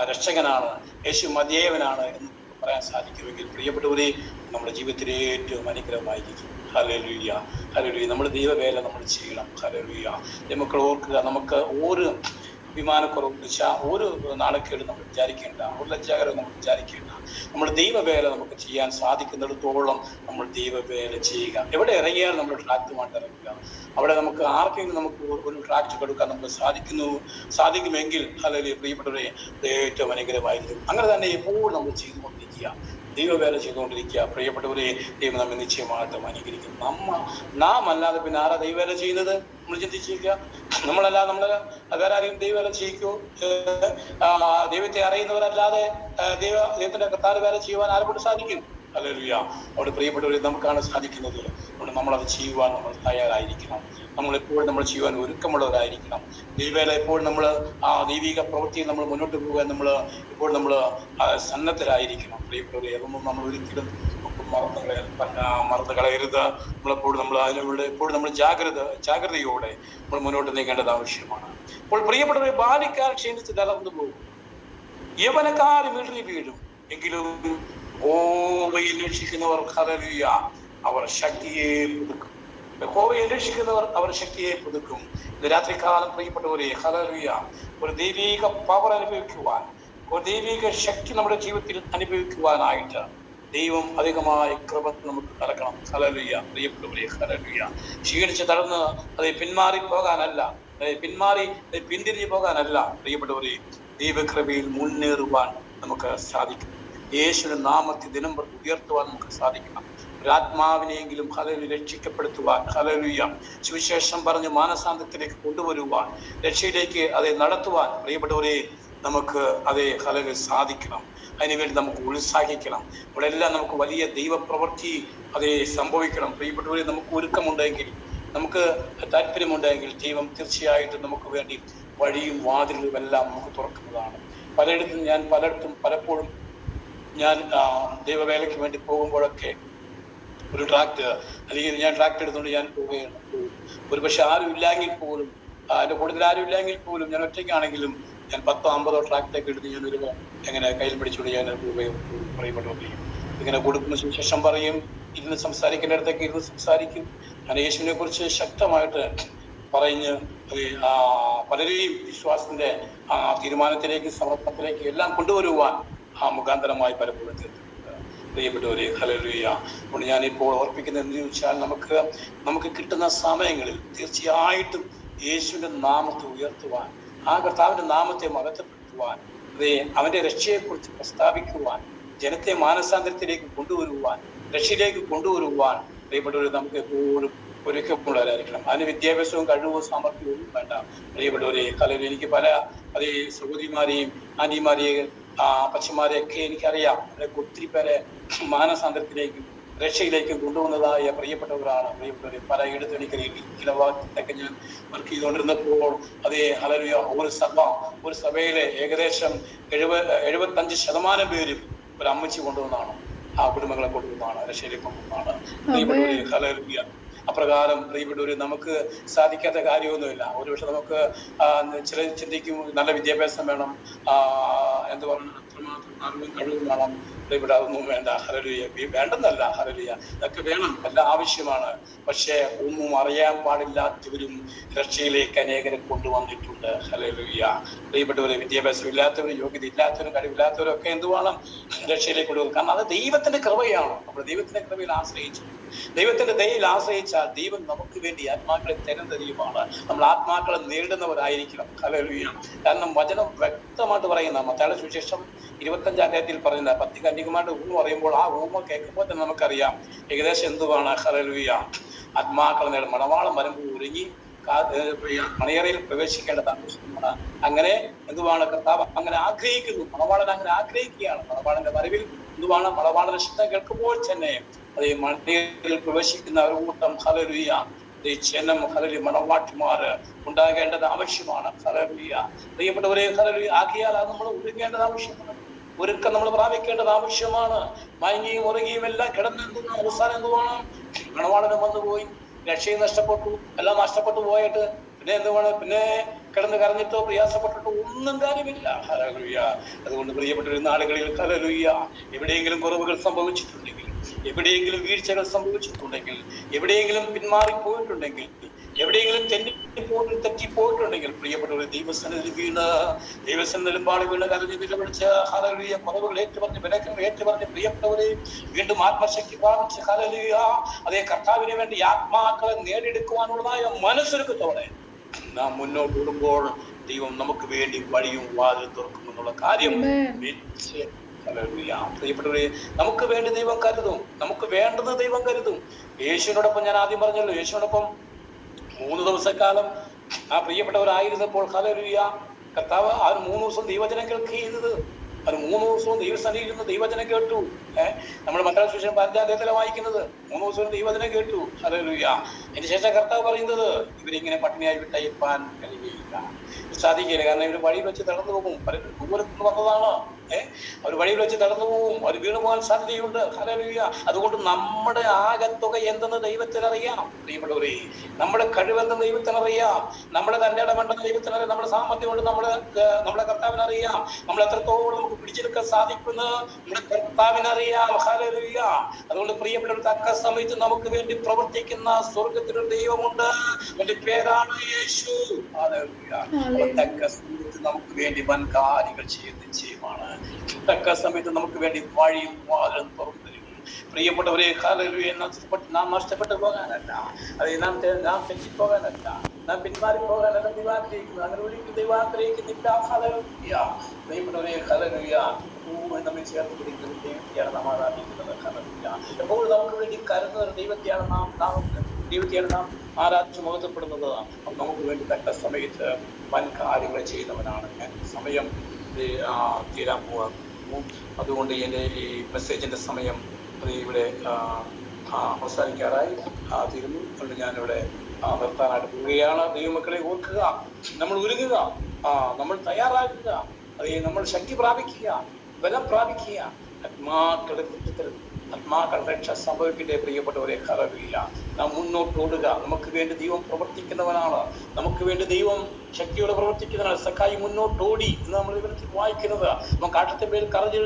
രക്ഷകനാണ്, യേശു മതിയേവനാണ് എന്ന് പറയാൻ സാധിക്കുമെങ്കിൽ പ്രിയപ്പെട്ടവരെ നമ്മുടെ ജീവിതത്തിൽ ഏറ്റവും അനുഗ്രഹമായിരിക്കും. Hallelujah hallelujah. നമ്മുടെ ദൈവവേല നമ്മൾ ചെയ്യണം ഹല്ലേലൂയ. നമുക്ക് ഓർക്കുക, നമുക്ക് വിമാനക്കുറവ് വെച്ചാൽ ഒരു നാണക്കേട് നമ്മൾ വിചാരിക്കേണ്ട, ഒരു ലജ്ജാകരം നമ്മൾ വിചാരിക്കേണ്ട. നമ്മൾ ദൈവവേല നമുക്ക് ചെയ്യാൻ സാധിക്കുന്നിടത്തോളം നമ്മൾ ദൈവവേല ചെയ്യുക. എവിടെ ഇറങ്ങിയാൽ നമ്മൾ ട്രാക്റ്റുമായിട്ട് ഇറങ്ങുക. അവിടെ നമുക്ക് ആർക്കെങ്കിലും നമുക്ക് ഒരു ട്രാക്റ്റ് കൊടുക്കാൻ നമുക്ക് സാധിക്കുമെങ്കിൽ അല്ലെങ്കിൽ പ്രിയപ്പെട്ടവരെ ഏറ്റവും അനുഗ്രഹമായിരിക്കും. അങ്ങനെ തന്നെ എപ്പോഴും നമ്മൾ ചെയ്തുകൊണ്ടിരിക്കുക, ദൈവവേല ചെയ്തുകൊണ്ടിരിക്കുക. പ്രിയപ്പെട്ടവരെ, ദൈവം നമ്മെ നിശ്ചയമായിട്ടും അനുകരിക്കും. നാം അല്ലാതെ പിന്നെ ആരാ ദൈവവേല ചെയ്യുന്നത്? നമ്മൾ ചിന്തിച്ചിരിക്കുക. നമ്മളല്ലാതെ വേറെ ആരെയും ദൈവവേല ചെയ്യിക്കോ? ദൈവത്തെ അറിയുന്നവരല്ലാതെ ദൈവത്തിന്റെ കർത്താവ് വേല ചെയ്യുവാൻ ആരെക്കൊണ്ട് സാധിക്കും? ഹല്ലേലൂയ. അവിടെ പ്രിയപ്പെട്ടവരെ, നമുക്കാണ് സാധിക്കുന്നത്. അതുകൊണ്ട് നമ്മളത് ചെയ്യുവാൻ നമ്മൾ തയ്യാറായിരിക്കണം. നമ്മളെപ്പോഴും നമ്മൾ ചെയ്യുവാൻ ഒരുക്കമുള്ളവരായിരിക്കണം. ദൈവവേല എപ്പോഴും നമ്മൾ ദൈവിക പ്രവൃത്തിയിൽ നമ്മൾ മുന്നോട്ട് പോകാൻ എപ്പോഴും നമ്മൾ സന്നദ്ധരായിരിക്കണം. പ്രിയപ്പെട്ടവരെ, അതൊന്നും നമ്മൾ ഒരിക്കലും മറന്നു കളയരുത്. നമ്മളെപ്പോഴും എപ്പോഴും നമ്മൾ ജാഗ്രതയോടെ നമ്മൾ മുന്നോട്ട് നീങ്ങേണ്ടത് ആവശ്യമാണ്. അപ്പോൾ പ്രിയപ്പെട്ടവരെ, ബാലിക്കാർ ക്ഷീണിച്ച് തളർന്നു പോകും, യൗവനക്കാർ വീട്ടിൽ വീഴും, എങ്കിലും യഹോവയെ രക്ഷിക്കുന്നവർ ഹല്ലേലൂയ അവർ ശക്തിയെ പുതുക്കും. യഹോവയെ രക്ഷിക്കുന്നവർ അവർ ശക്തിയെ പുതുക്കും. ഇത് രാത്രികാലം പ്രിയപ്പെട്ടവരെ, ഹല്ലേലൂയ, ഒരു ദൈവിക പവർ അനുഭവിക്കുവാൻ, ഒരു ദൈവിക ശക്തി നമ്മുടെ ജീവിതത്തിൽ അനുഭവിക്കുവാനായിട്ട് ദൈവം അധികമായ കൃപ നമുക്ക് നൽകണം. ഹല്ലേലൂയ. പ്രിയപ്പെട്ടവരെ, ഹല്ലേലൂയ. ക്ഷീണിച്ച് തളർന്ന് അത് പിന്മാറി പോകാനല്ല, പിന്തിരിഞ്ഞു പോകാനല്ല. പ്രിയപ്പെട്ടവരെ, ദൈവകൃപയിൽ മുന്നേറുവാൻ നമുക്ക് സാധിക്കും. യേശുവിന്റെ നാമത്തെ ദിനം പ്രതി ഉയർത്തുവാൻ നമുക്ക് സാധിക്കണം. ഒരാത്മാവിനെയെങ്കിലും ഹല്ലേലൂയ രക്ഷിക്കപ്പെടുത്തുവാൻ, ഹല്ലേലൂയ, സുവിശേഷം പറഞ്ഞ് മാനസാന്തരത്തിലേക്ക് കൊണ്ടുവരുവാൻ, രക്ഷയിലേക്ക് അത് നടത്തുവാൻ പ്രിയപ്പെട്ടവരെ നമുക്ക് അതേ ഹല്ലേലൂയ സാധിക്കണം. അതിനുവേണ്ടി നമുക്ക് ഉത്സാഹിക്കണം. ഇവിടെല്ലാം നമുക്ക് വലിയ ദൈവപ്രവൃത്തി അതേ സംഭവിക്കണം. പ്രിയപ്പെട്ടവരെ, നമുക്ക് ഒരുക്കമുണ്ടെങ്കിൽ, നമുക്ക് താല്പര്യമുണ്ടെങ്കിൽ ദൈവം തീർച്ചയായിട്ടും നമുക്ക് വേണ്ടി വഴിയും വാതിലും എല്ലാം നമുക്ക് തുറക്കുന്നതാണ്. പലപ്പോഴും ഞാൻ ദൈവവേലയ്ക്ക് വേണ്ടി പോകുമ്പോഴൊക്കെ ഒരു ട്രാക്ട് അല്ലെങ്കിൽ ഞാൻ ട്രാക്ട് എടുത്തുകൊണ്ട് ഞാൻ പോവുകയാണ്. ഒരു പക്ഷെ ആരും ഇല്ലെങ്കിൽ പോലും, എൻ്റെ കൂടുതൽ ആരും ഇല്ലെങ്കിൽ പോലും, ഞാൻ ഒറ്റയ്ക്കാണെങ്കിലും ഞാൻ 10-50 ട്രാക്ടൊക്കെ എടുത്ത് ഞാൻ ഒരു എങ്ങനെ കയ്യിൽ പിടിച്ചുകൊണ്ട് ഞാൻ പറയപ്പെട്ടു ഇങ്ങനെ കൊടുക്കുന്ന സുവിശേഷം പറയും, ഇരുന്ന് സംസാരിക്കേണ്ടടുത്തേക്ക് ഇരുന്ന് സംസാരിക്കും. ഞാൻ യേശുവിനെ കുറിച്ച് ശക്തമായിട്ട് പറഞ്ഞ് പലരെയും വിശ്വാസത്തിന്റെ തീരുമാനത്തിലേക്ക്, സമർപ്പണത്തിലേക്ക് എല്ലാം കൊണ്ടുവരുവാൻ മുഖാന്തരമായി പലപ്പോഴും പ്രിയപ്പെട്ടവരെ, ഹല്ലേലൂയ. അതുകൊണ്ട് ഞാനിപ്പോൾ ഓർപ്പിക്കുന്നത് എന്ന് ചോദിച്ചാൽ, നമുക്ക് കിട്ടുന്ന സമയങ്ങളിൽ തീർച്ചയായിട്ടും യേശുവിന്റെ നാമത്തെ ഉയർത്തുവാൻ, ആ കർത്താവിന്റെ നാമത്തെ മഹത്വപ്പെടുത്തുവാൻ, അവന്റെ രക്ഷയെക്കുറിച്ച് പ്രസ്താവിക്കുവാൻ, ജനത്തെ മാനസാന്തരത്തിലേക്ക് കൊണ്ടുവരുവാൻ, രക്ഷയിലേക്ക് കൊണ്ടുവരുവാൻ പ്രിയപ്പെട്ടവർ നമുക്ക് എപ്പോഴും ഒരുക്കമുള്ളവരായിരിക്കണം. അതിന് വിദ്യാഭ്യാസവും കഴിവും സാമർഥ്യവും വേണ്ട. പ്രിയപ്പെട്ടവരെ, ഹല്ലേലൂയ. എനിക്ക് പല സഹോദരിമാരെയും ആന്റിമാരെയും പച്ചമാരെയൊക്കെ എനിക്കറിയാം. അവരൊക്കെ ഒത്തിരി പേരെ മാനസാന്തരത്തിലേക്കും രക്ഷയിലേക്കും കൊണ്ടുവന്നതായ പ്രിയപ്പെട്ടവരാണ്. പ്രിയപ്പെട്ടവരെ, പല ഇടത്ത് എനിക്ക് ചില വാക്യത്തൊക്കെ ഞാൻ വർക്ക് ചെയ്തുകൊണ്ടിരുന്നപ്പോൾ ഹല്ലേലൂയ, ഒരു സഭയിലെ ഏകദേശം 75% പേരും ഒരു അമ്മച്ചി കൊണ്ടുവന്നാണ്, ആ കുടുംബങ്ങളെ കൊണ്ടുവന്നാണ്, രക്ഷയിലേക്ക് കൊണ്ടുവന്നാണ്. പ്രിയപ്പെട്ടവരെ, ഹല്ലേലൂയ. അപ്രകാരം പ്രിയപ്പെട്ടവര്, നമുക്ക് സാധിക്കാത്ത കാര്യമൊന്നുമില്ല. ഒരുപക്ഷെ നമുക്ക് ചില ചിന്തിക്കും നല്ല വിദ്യാഭ്യാസം വേണം, എന്ത് പറഞ്ഞു, അത്രമാത്രം അറിവും കഴിവും വേണം. പ്രിയപ്പെട്ട അതൊന്നും വേണ്ട. ഹല്ലേലൂയ. വേണ്ടെന്നല്ല, ഹല്ലേലൂയ, ഇതൊക്കെ വേണം, എല്ലാം ആവശ്യമാണ്. പക്ഷെ ഒന്നും അറിയാൻ പാടില്ലാത്തവരും രക്ഷയിലേക്ക് അനേകരെ കൊണ്ടുവന്നിട്ടുണ്ട്. ഹല്ലേലൂയ. പ്രിയപ്പെട്ടവരെ, വിദ്യാഭ്യാസം ഇല്ലാത്തവരും യോഗ്യത ഇല്ലാത്തവരും കഴിവില്ലാത്തവരും ഒക്കെ എന്ത് വേണം? രക്ഷയിലേക്ക് കൊണ്ടുവരും. കാരണം അത് ദൈവത്തിന്റെ കൃപയാണ്. നമ്മൾ ദൈവത്തിന്റെ കൃപയിൽ ആശ്രയിച്ചു, ദൈവത്തിന്റെ ദയയിൽ ആശ്രയിച്ചാൽ ദൈവം നമുക്ക് വേണ്ടി ആത്മാക്കളെ തരുന്നതാണ്. നമ്മൾ ആത്മാക്കളെ നേടുന്നവരായിരിക്കണം. ഹല്ലേലൂയ. കാരണം വചനം വ്യക്തമായിട്ട് പറയുന്ന മത്തായിയുടെ സുവിശേഷം 25-ാം അധ്യായത്തിൽ പറയുന്ന 10 കന്യകമാരുടെ ഊമ പറയുമ്പോൾ, ആ ഊമ കേൾക്കുമ്പോൾ തന്നെ നമുക്കറിയാം ഏകദേശം എന്തുവാണ്. ഹല്ലേലൂയ. ആത്മാക്കളെ നേടും. മണവാളം വരുമ്പോൾ ഒരുങ്ങി മണിയറയിൽ പ്രവേശിക്കേണ്ടത് ആവശ്യമാണ്. അങ്ങനെ എന്തുവാണ് കർത്താവ് അങ്ങനെ ആഗ്രഹിക്കുന്നു. മണവാളൻ അങ്ങനെ ആഗ്രഹിക്കുകയാണ്. മണവാളന്റെ വരവിൽ എന്തുവാണ്? മണവാളന്റെ ശബ്ദം കേൾക്കുമ്പോൾ തന്നെ മണിയറയിൽ പ്രവേശിക്കുന്ന ഒരു കൂട്ടം ഹല്ലേലൂയ ജനം, ഹല്ലേലൂയ, മണവാട്ടിമാര് ഉണ്ടാകേണ്ടത് ആവശ്യമാണ്. ഹല്ലേലൂയ. പ്രിയപ്പെട്ടവരെ, ഹല്ലേലൂയ, ആക്കിയാൽ അത് നമ്മൾ ഒരുങ്ങേണ്ടത് ആവശ്യമാണ്. ഒരുക്കം നമ്മൾ പ്രാപിക്കേണ്ടത് ആവശ്യമാണ്. മയങ്ങിയും ഉറങ്ങിയും എല്ലാം കിടന്നെന്തുന്ന അവസാനം എന്തുവാണ്? മണവാളനും വന്നുപോയി, രക്ഷയും നഷ്ടപ്പെട്ടു, എല്ലാം നഷ്ടപ്പെട്ടു പോയിട്ട് പിന്നെ എന്തുവാണ്? പിന്നെ കിടന്ന് കരഞ്ഞിട്ടോ പ്രയാസപ്പെട്ടിട്ടോ ഒന്നും കാര്യമില്ല. ഹല്ലേലൂയ. അതുകൊണ്ട് പ്രിയപ്പെട്ട നാളുകളിൽ ഹല്ലേലൂയ, എവിടെയെങ്കിലും കുറവുകൾ സംഭവിച്ചിട്ടുണ്ടെങ്കിൽ, എവിടെയെങ്കിലും വീഴ്ചകൾ സംഭവിച്ചിട്ടുണ്ടെങ്കിൽ, എവിടെയെങ്കിലും പിന്മാറിപ്പോയിട്ടുണ്ടെങ്കിൽ എവിടെയെങ്കിലും തെറ്റിപ്പോയിട്ടുണ്ടെങ്കിൽ പ്രിയപ്പെട്ടവരെ ദൈവസന്നിധിയിൽ ദൈവസന്നിധിയിലും വീണ് കരഞ്ഞ് നിലവിളിച്ച് ഹല്ലേലൂയ കുറവുകൾ ഏറ്റുപറഞ്ഞ് വിലക്കങ്ങൾ ഏറ്റുപറഞ്ഞ് പ്രിയപ്പെട്ടവരെ വീണ്ടും ആത്മശക്തി പ്രാപിച്ച് ഹല്ലേലൂയ അതേ കർത്താവിന് വേണ്ടി ആത്മാക്കളെ നേടിയെടുക്കുവാനുള്ളതായ മനസ്സൊരുക്കത്തോടെ നാം മുന്നോട്ട് ഓടുമ്പോൾ ദൈവം നമുക്ക് വേണ്ടി വഴിയും വാതിലും തുറക്കുമെന്നുള്ള കാര്യം പ്രിയപ്പെട്ടവരെ നമുക്ക് വേണ്ടി ദൈവം കരുതും. നമുക്ക് വേണ്ടത് ദൈവം കരുതും. യേശുവിനോടൊപ്പം ഞാൻ ആദ്യം പറഞ്ഞല്ലോ, യേശുവിനോടൊപ്പം 3 ദിവസക്കാലം ആ പ്രിയപ്പെട്ടവരായിരുന്നപ്പോൾ ഹല്ലേലൂയ കർത്താവ് ആ 3 ദിവസം ദൈവവചനം കേൾക്കുന്നത്, അത് 3 ദിവസവും ദൈവസന്നിധിയിൽ ഇരുന്ന് ദൈവവചനം കേട്ടു. നമ്മൾ മത്തായി സുവിശേഷം 5-ാം അധ്യായത്തിലാണ് വായിക്കുന്നത്. 3 ദിവസവും ദൈവവചനം കേട്ടു. ഹല്ലേലൂയ. അതിന് ശേഷം കർത്താവ് പറയുന്നത് ഇവരിങ്ങനെ പട്ടിണിയായി വിട്ടയപ്പാൻ കഴിയുകയില്ല, സാധിക്കില്ല. കാരണം ഇവർ വഴിയിൽ വെച്ച് തടന്നു പോകും. ദൂരത്ത് വന്നതാണ്. അവർ വഴിയിൽ വെച്ച് തടന്നു പോകും. അവർ വീണു പോകാൻ സാധ്യതയുണ്ട്. ഹല്ലേലൂയ. അതുകൊണ്ട് നമ്മുടെ ആകത്തുക എന്തെന്ന് ദൈവത്തിനറിയാം. പ്രിയപ്പെട്ടവരെ, നമ്മുടെ കഴിവെന്ന് ദൈവത്തിനറിയാം. നമ്മുടെ തന്റെ ഇടമെന്ന് ദൈവത്തിനറിയാം. നമ്മുടെ സാമർത്ഥ്യം കൊണ്ട് നമ്മുടെ കർത്താവിനറിയാം. നമ്മൾ എത്രത്തോളം നമുക്ക് പിടിച്ചെടുക്കാൻ സാധിക്കുമെന്ന് നമ്മുടെ കർത്താവിനറിയാം. ഹല്ലേലൂയ. അതുകൊണ്ട് പ്രിയപ്പെട്ടവർ, തക്ക സമയത്ത് നമുക്ക് വേണ്ടി പ്രവർത്തിക്കുന്ന സ്വർഗത്തിലൊരു ദൈവമുണ്ട്. അവന്റെ പേരാണ് യേശു. ഹല്ലേലൂയ. തക്ക സമയത്ത് നമുക്ക് വേണ്ടി വൻ കാര്യങ്ങൾ ചെയ്യുന്ന നിശ്ചയമാണ്. തക്ക സമയത്ത് നമുക്ക് വേണ്ടി വഴിയും വാതിലും തുറന്നു തരും. പ്രിയപ്പെട്ടവരെ, ഹല്ലേലൂയ. നാം നഷ്ടപ്പെട്ടു പോകാനല്ല, അത് നാം തെറ്റിപ്പോകാനല്ല, നാം പിന്മാറി പോകാനല്ല ദൈവം ആഗ്രഹിക്കുന്നു. അങ്ങനെ ഒരിക്കലും ദൈവം ആഗ്രഹിക്കുന്നില്ല. ഹല്ലേലൂയ. പ്രിയപ്പെട്ടവരെ, ഹല്ലേലൂയ. നമ്മെ ചേർത്ത് പിടിക്കുന്ന ദൈവത്തെയാണ് നാം ആരാധിക്കുന്നത്. ഹല്ലേലൂയ. എപ്പോഴും നമുക്ക് വേണ്ടി കരുതുന്ന ദൈവത്തെയാണ് നാം ആരാധിച്ച് മുഖത്തപ്പെടുന്നത്. നമുക്ക് വേണ്ടി തക്ക സമയത്ത് വൻ കാര്യങ്ങൾ ചെയ്യുന്നവനാണ്. ഞാൻ സമയം തീരാൻ പോകുന്നു. അതുകൊണ്ട് എൻ്റെ ഈ മെസ്സേജിൻ്റെ സമയം അത് ഇവിടെ അവസാനിക്കാറായി തീരുന്നു. അതുകൊണ്ട് ഞാനിവിടെ നിർത്താനായിട്ട് പോവുകയാണ്. ദൈവമക്കളെ ഓർക്കുക, നമ്മൾ ഒരുങ്ങുക, നമ്മൾ തയ്യാറാകുക, നമ്മൾ ശക്തി പ്രാപിക്കുക, ബലം പ്രാപിക്കുക. ആത്മാക്കളുടെ രക്ഷ സംഭവിക്കട്ടെ. പ്രിയപ്പെട്ടവരെ, ഹല്ലേലൂയ. നാം മുന്നോട്ട് ഓടുക. നമുക്ക് വേണ്ടി ദൈവം പ്രവർത്തിക്കുന്നവനാണ്. നമുക്ക് വേണ്ടി ദൈവം ശക്തിയോടെ പ്രവർത്തിക്കുന്നവനാണ്. സഖായി മുന്നോട്ട് ഓടി എന്ന് നമ്മൾ ഇവർക്ക് വായിക്കുന്നത്. നമ്മൾ കാട്ടത്തെ പേര് കയറി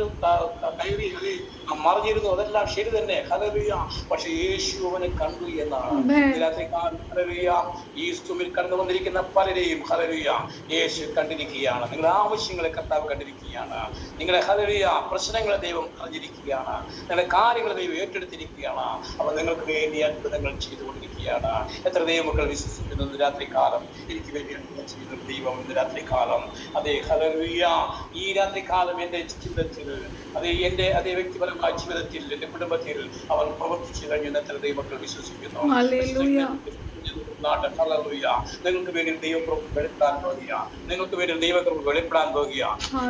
മറിഞ്ഞിരുന്നു. അതെല്ലാം ശരി തന്നെ. ഹല്ലേലൂയ. പക്ഷെ യേശു അവനെ കണ്ടു എന്നാണ്. ഹല്ലേലൂയ. ഈ സ്തുമിൽ കടന്നു വന്നിരിക്കുന്ന പലരെയും ഹല്ലേലൂയ യേശു കണ്ടിരിക്കുകയാണ്. നിങ്ങളുടെ ആവശ്യങ്ങളെ കർത്താവ് കണ്ടിരിക്കുകയാണ്. നിങ്ങളുടെ ഹല്ലേലൂയ പ്രശ്നങ്ങളെ ദൈവം അറിഞ്ഞിരിക്കുകയാണ്. നിങ്ങളുടെ കാര്യങ്ങൾ ദൈവം ഏറ്റെടുത്തിരിക്കുകയാണ്. അപ്പോൾ നിങ്ങൾക്ക് വേണ്ടി അത്ഭുതങ്ങൾ ചെയ്തുകൊണ്ടിരിക്കുകയാണ്. എത്ര ദൈവമക്കൾ വിശ്വസിക്കുന്നു രാത്രി കാലം എനിക്ക് വേണ്ടി ചെയ്യുന്ന ദൈവം ഇന്ന് രാത്രി കാലം അതേ ഹല്ലേലൂയ ഈ രാത്രി കാലം എൻ്റെ ജീവിതത്തിൽ അതേ വ്യക്തിപരമായ ജീവിതത്തിൽ എൻ്റെ കുടുംബത്തിൽ അവൻ പ്രവർത്തിച്ചു കഴിഞ്ഞു. എത്ര ദൈവമക്കൾ വിശ്വസിക്കുന്നു. നിങ്ങൾക്ക് വേണ്ടി ദൈവപ്രഭു വെളിപ്പെടാൻ പോകുക. നിങ്ങൾക്ക് വേണ്ടി ദൈവപ്രഭു വെളിപ്പെടാൻ പോകുക.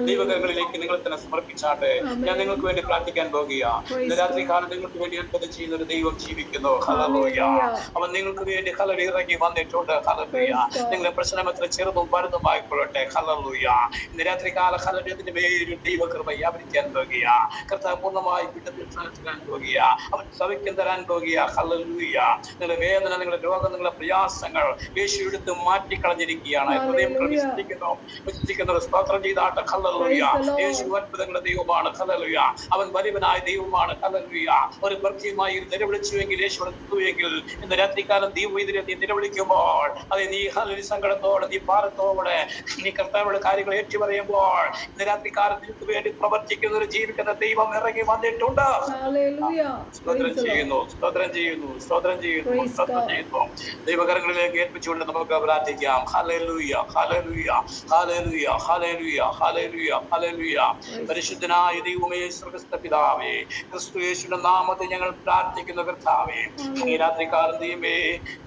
ദൈവകരങ്ങളിലേക്ക് നിങ്ങൾ തന്നെ സമർപ്പിച്ചാട്ടെ. ഞാൻ നിങ്ങൾക്ക് വേണ്ടി പ്രാർത്ഥിക്കാൻ പോകുക. ഇന്ന് രാത്രി കാലം നിങ്ങൾക്ക് വേണ്ടി അത്ഭുതം ചെയ്യുന്ന ഒരു ദൈവം ജീവിക്കുന്നു. ഹല്ലേലൂയ. അവൻ നിങ്ങൾക്ക് വേണ്ടി ഇറങ്ങി വന്നിട്ടുണ്ട്. ഹല്ലേലൂയ. നിങ്ങളുടെ പ്രശ്നം എത്ര ചെറുതും വലുതുമായിക്കൊള്ളട്ടെ. ഹല്ലേലൂയ. ഇന്ന് രാത്രി കാല ഹല്ലേലൂയത്തിന്റെ പേരിൽ ദൈവകൃപ വ്യാപരിക്കാൻ പോകുക. കർത്താവ് പൂർണ്ണമായി വിട്ടുതരാൻ പോകുക. അവൻ സൗഖ്യം തരാൻ പോകുക. ഹല്ലേലൂയ. നിങ്ങളുടെ വേദന, നിങ്ങളുടെ രോഗം, നിങ്ങളുടെ പ്രയാസങ്ങൾ യേശു എടുത്ത് മാറ്റിക്കളഞ്ഞിരിക്കുകയാണ്. സ്തോത്രം ചെയ്താട്ടെ. ഹല്ലേലൂയ. യേശു അത്ഭുതങ്ങളുടെ ദൈവമാണ്. ഹല്ലേലൂയ. അവൻ വലിയവനായ ദൈവമാണ്. ഹല്ലേലൂയ. ഒരു ഭക്തിയുമായി നിലവിളിച്ചുവെങ്കിൽ യേശു എത്തുമെങ്കിൽ ഇന്ന് രാത്രികാലം ദൈവം നീ നിലവിളിക്കുമ്പോൾ അതെ നീ ഹല്ലേലൂയ സങ്കടത്തോടെ നീ ഭാരത്തോടെ നീ കർത്താവിന്റെ കാര്യങ്ങൾ ഏറ്റു പറയുമ്പോൾ ഇന്ന് രാത്രികാലം നിനക്ക് വേണ്ടി പ്രവർത്തിക്കുന്ന ഒരു ജീവിക്കുന്ന ദൈവം ഇറങ്ങി വന്നിട്ടുണ്ട്. സ്തോത്രം ചെയ്യുന്നു, സ്തോത്രം ചെയ്യുന്നു, സ്തോത്രം ചെയ്യുന്നു, സ്തോത്രം ചെയ്യുന്നു. ദൈവകരങ്ങളിലേക്ക് ഏൽപ്പിച്ചുകൊണ്ട് നമുക്ക് പ്രാർത്ഥിക്കാം. Hallelujah, hallelujah, hallelujah, hallelujah, hallelujah, hallelujah. പരിശുദ്ധനായ ദൈവമേ, സ്വർഗ്ഗസ്ഥ പിതാവേ, ക്രിസ്തു യേശുവിന്റെ നാമത്തിൽ ഞങ്ങൾ പ്രാർത്ഥിക്കുന്ന കർത്താവേ, ഈ രാത്രികാലം ദൈവമേ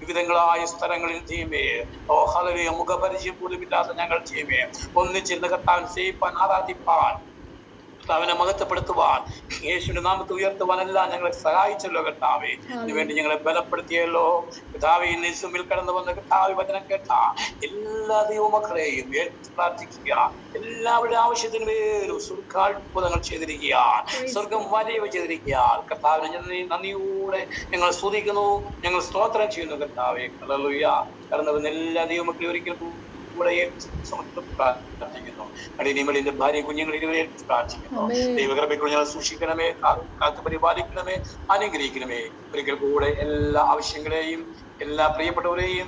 വിവിധങ്ങളായ സ്ഥലങ്ങളിൽ ദൈവമേ ഓ ഹല്ലേലൂയ മുഖപരിചയം പോലുമില്ലാത്ത ഞങ്ങൾ ദൈവമേ ഒന്നിച്ചിരുന്ന കർത്താവിനെ സേവിപ്പാൻ ആരാധിപ്പാൻ കർത്താവിനെ മഹത്വപ്പെടുത്തുവാൻ യേശുവിന്റെ നാമത്തെ ഉയർത്തുവാനെല്ലാം ഞങ്ങളെ സഹായിച്ചല്ലോ കർത്താവേ. ഇതിനുവേണ്ടി ഞങ്ങളെ ബലപ്പെടുത്തിയല്ലോ കർത്താവേ. യേശുവിൽ കടന്നു വന്ന കർത്താവേ വചനം കേട്ട എല്ലാ ദൈവമക്കളെയും പ്രാർത്ഥിക്കുക. എല്ലാവരുടെ ആവശ്യത്തിന് പേരും സ്വർഗ്ഗാത്ഭുതങ്ങൾ ചെയ്തിരിക്കുക, സ്വർഗം വരവ് ചെയ്തിരിക്കുക. കർത്താവിനെ നന്ദിയോടെ ഞങ്ങൾ സ്തുതിക്കുന്നു, ഞങ്ങൾ സ്തോത്രം ചെയ്യുന്നു കർത്താവേ. ഹല്ലേലൂയ. കടന്നു വന്ന എല്ലാ ദൈവമക്കളെയും ഒരിക്കൽ പ്രാർത്ഥിക്കുന്നു. അടിനിമലിന്റെ ഭാര്യ കുഞ്ഞുങ്ങൾ ഇരുവരെ പ്രാർത്ഥിക്കുന്നു. ദൈവകൃപയ്ക്കുള്ള ഞങ്ങൾ സൂക്ഷിക്കണമേ, കാത്തു പരിപാലിക്കണമേ, അനുഗ്രഹിക്കണമേ. ഒരിക്കൽ കൂടെ എല്ലാ ആവശ്യങ്ങളെയും എല്ലാ പ്രിയപ്പെട്ടവരെയും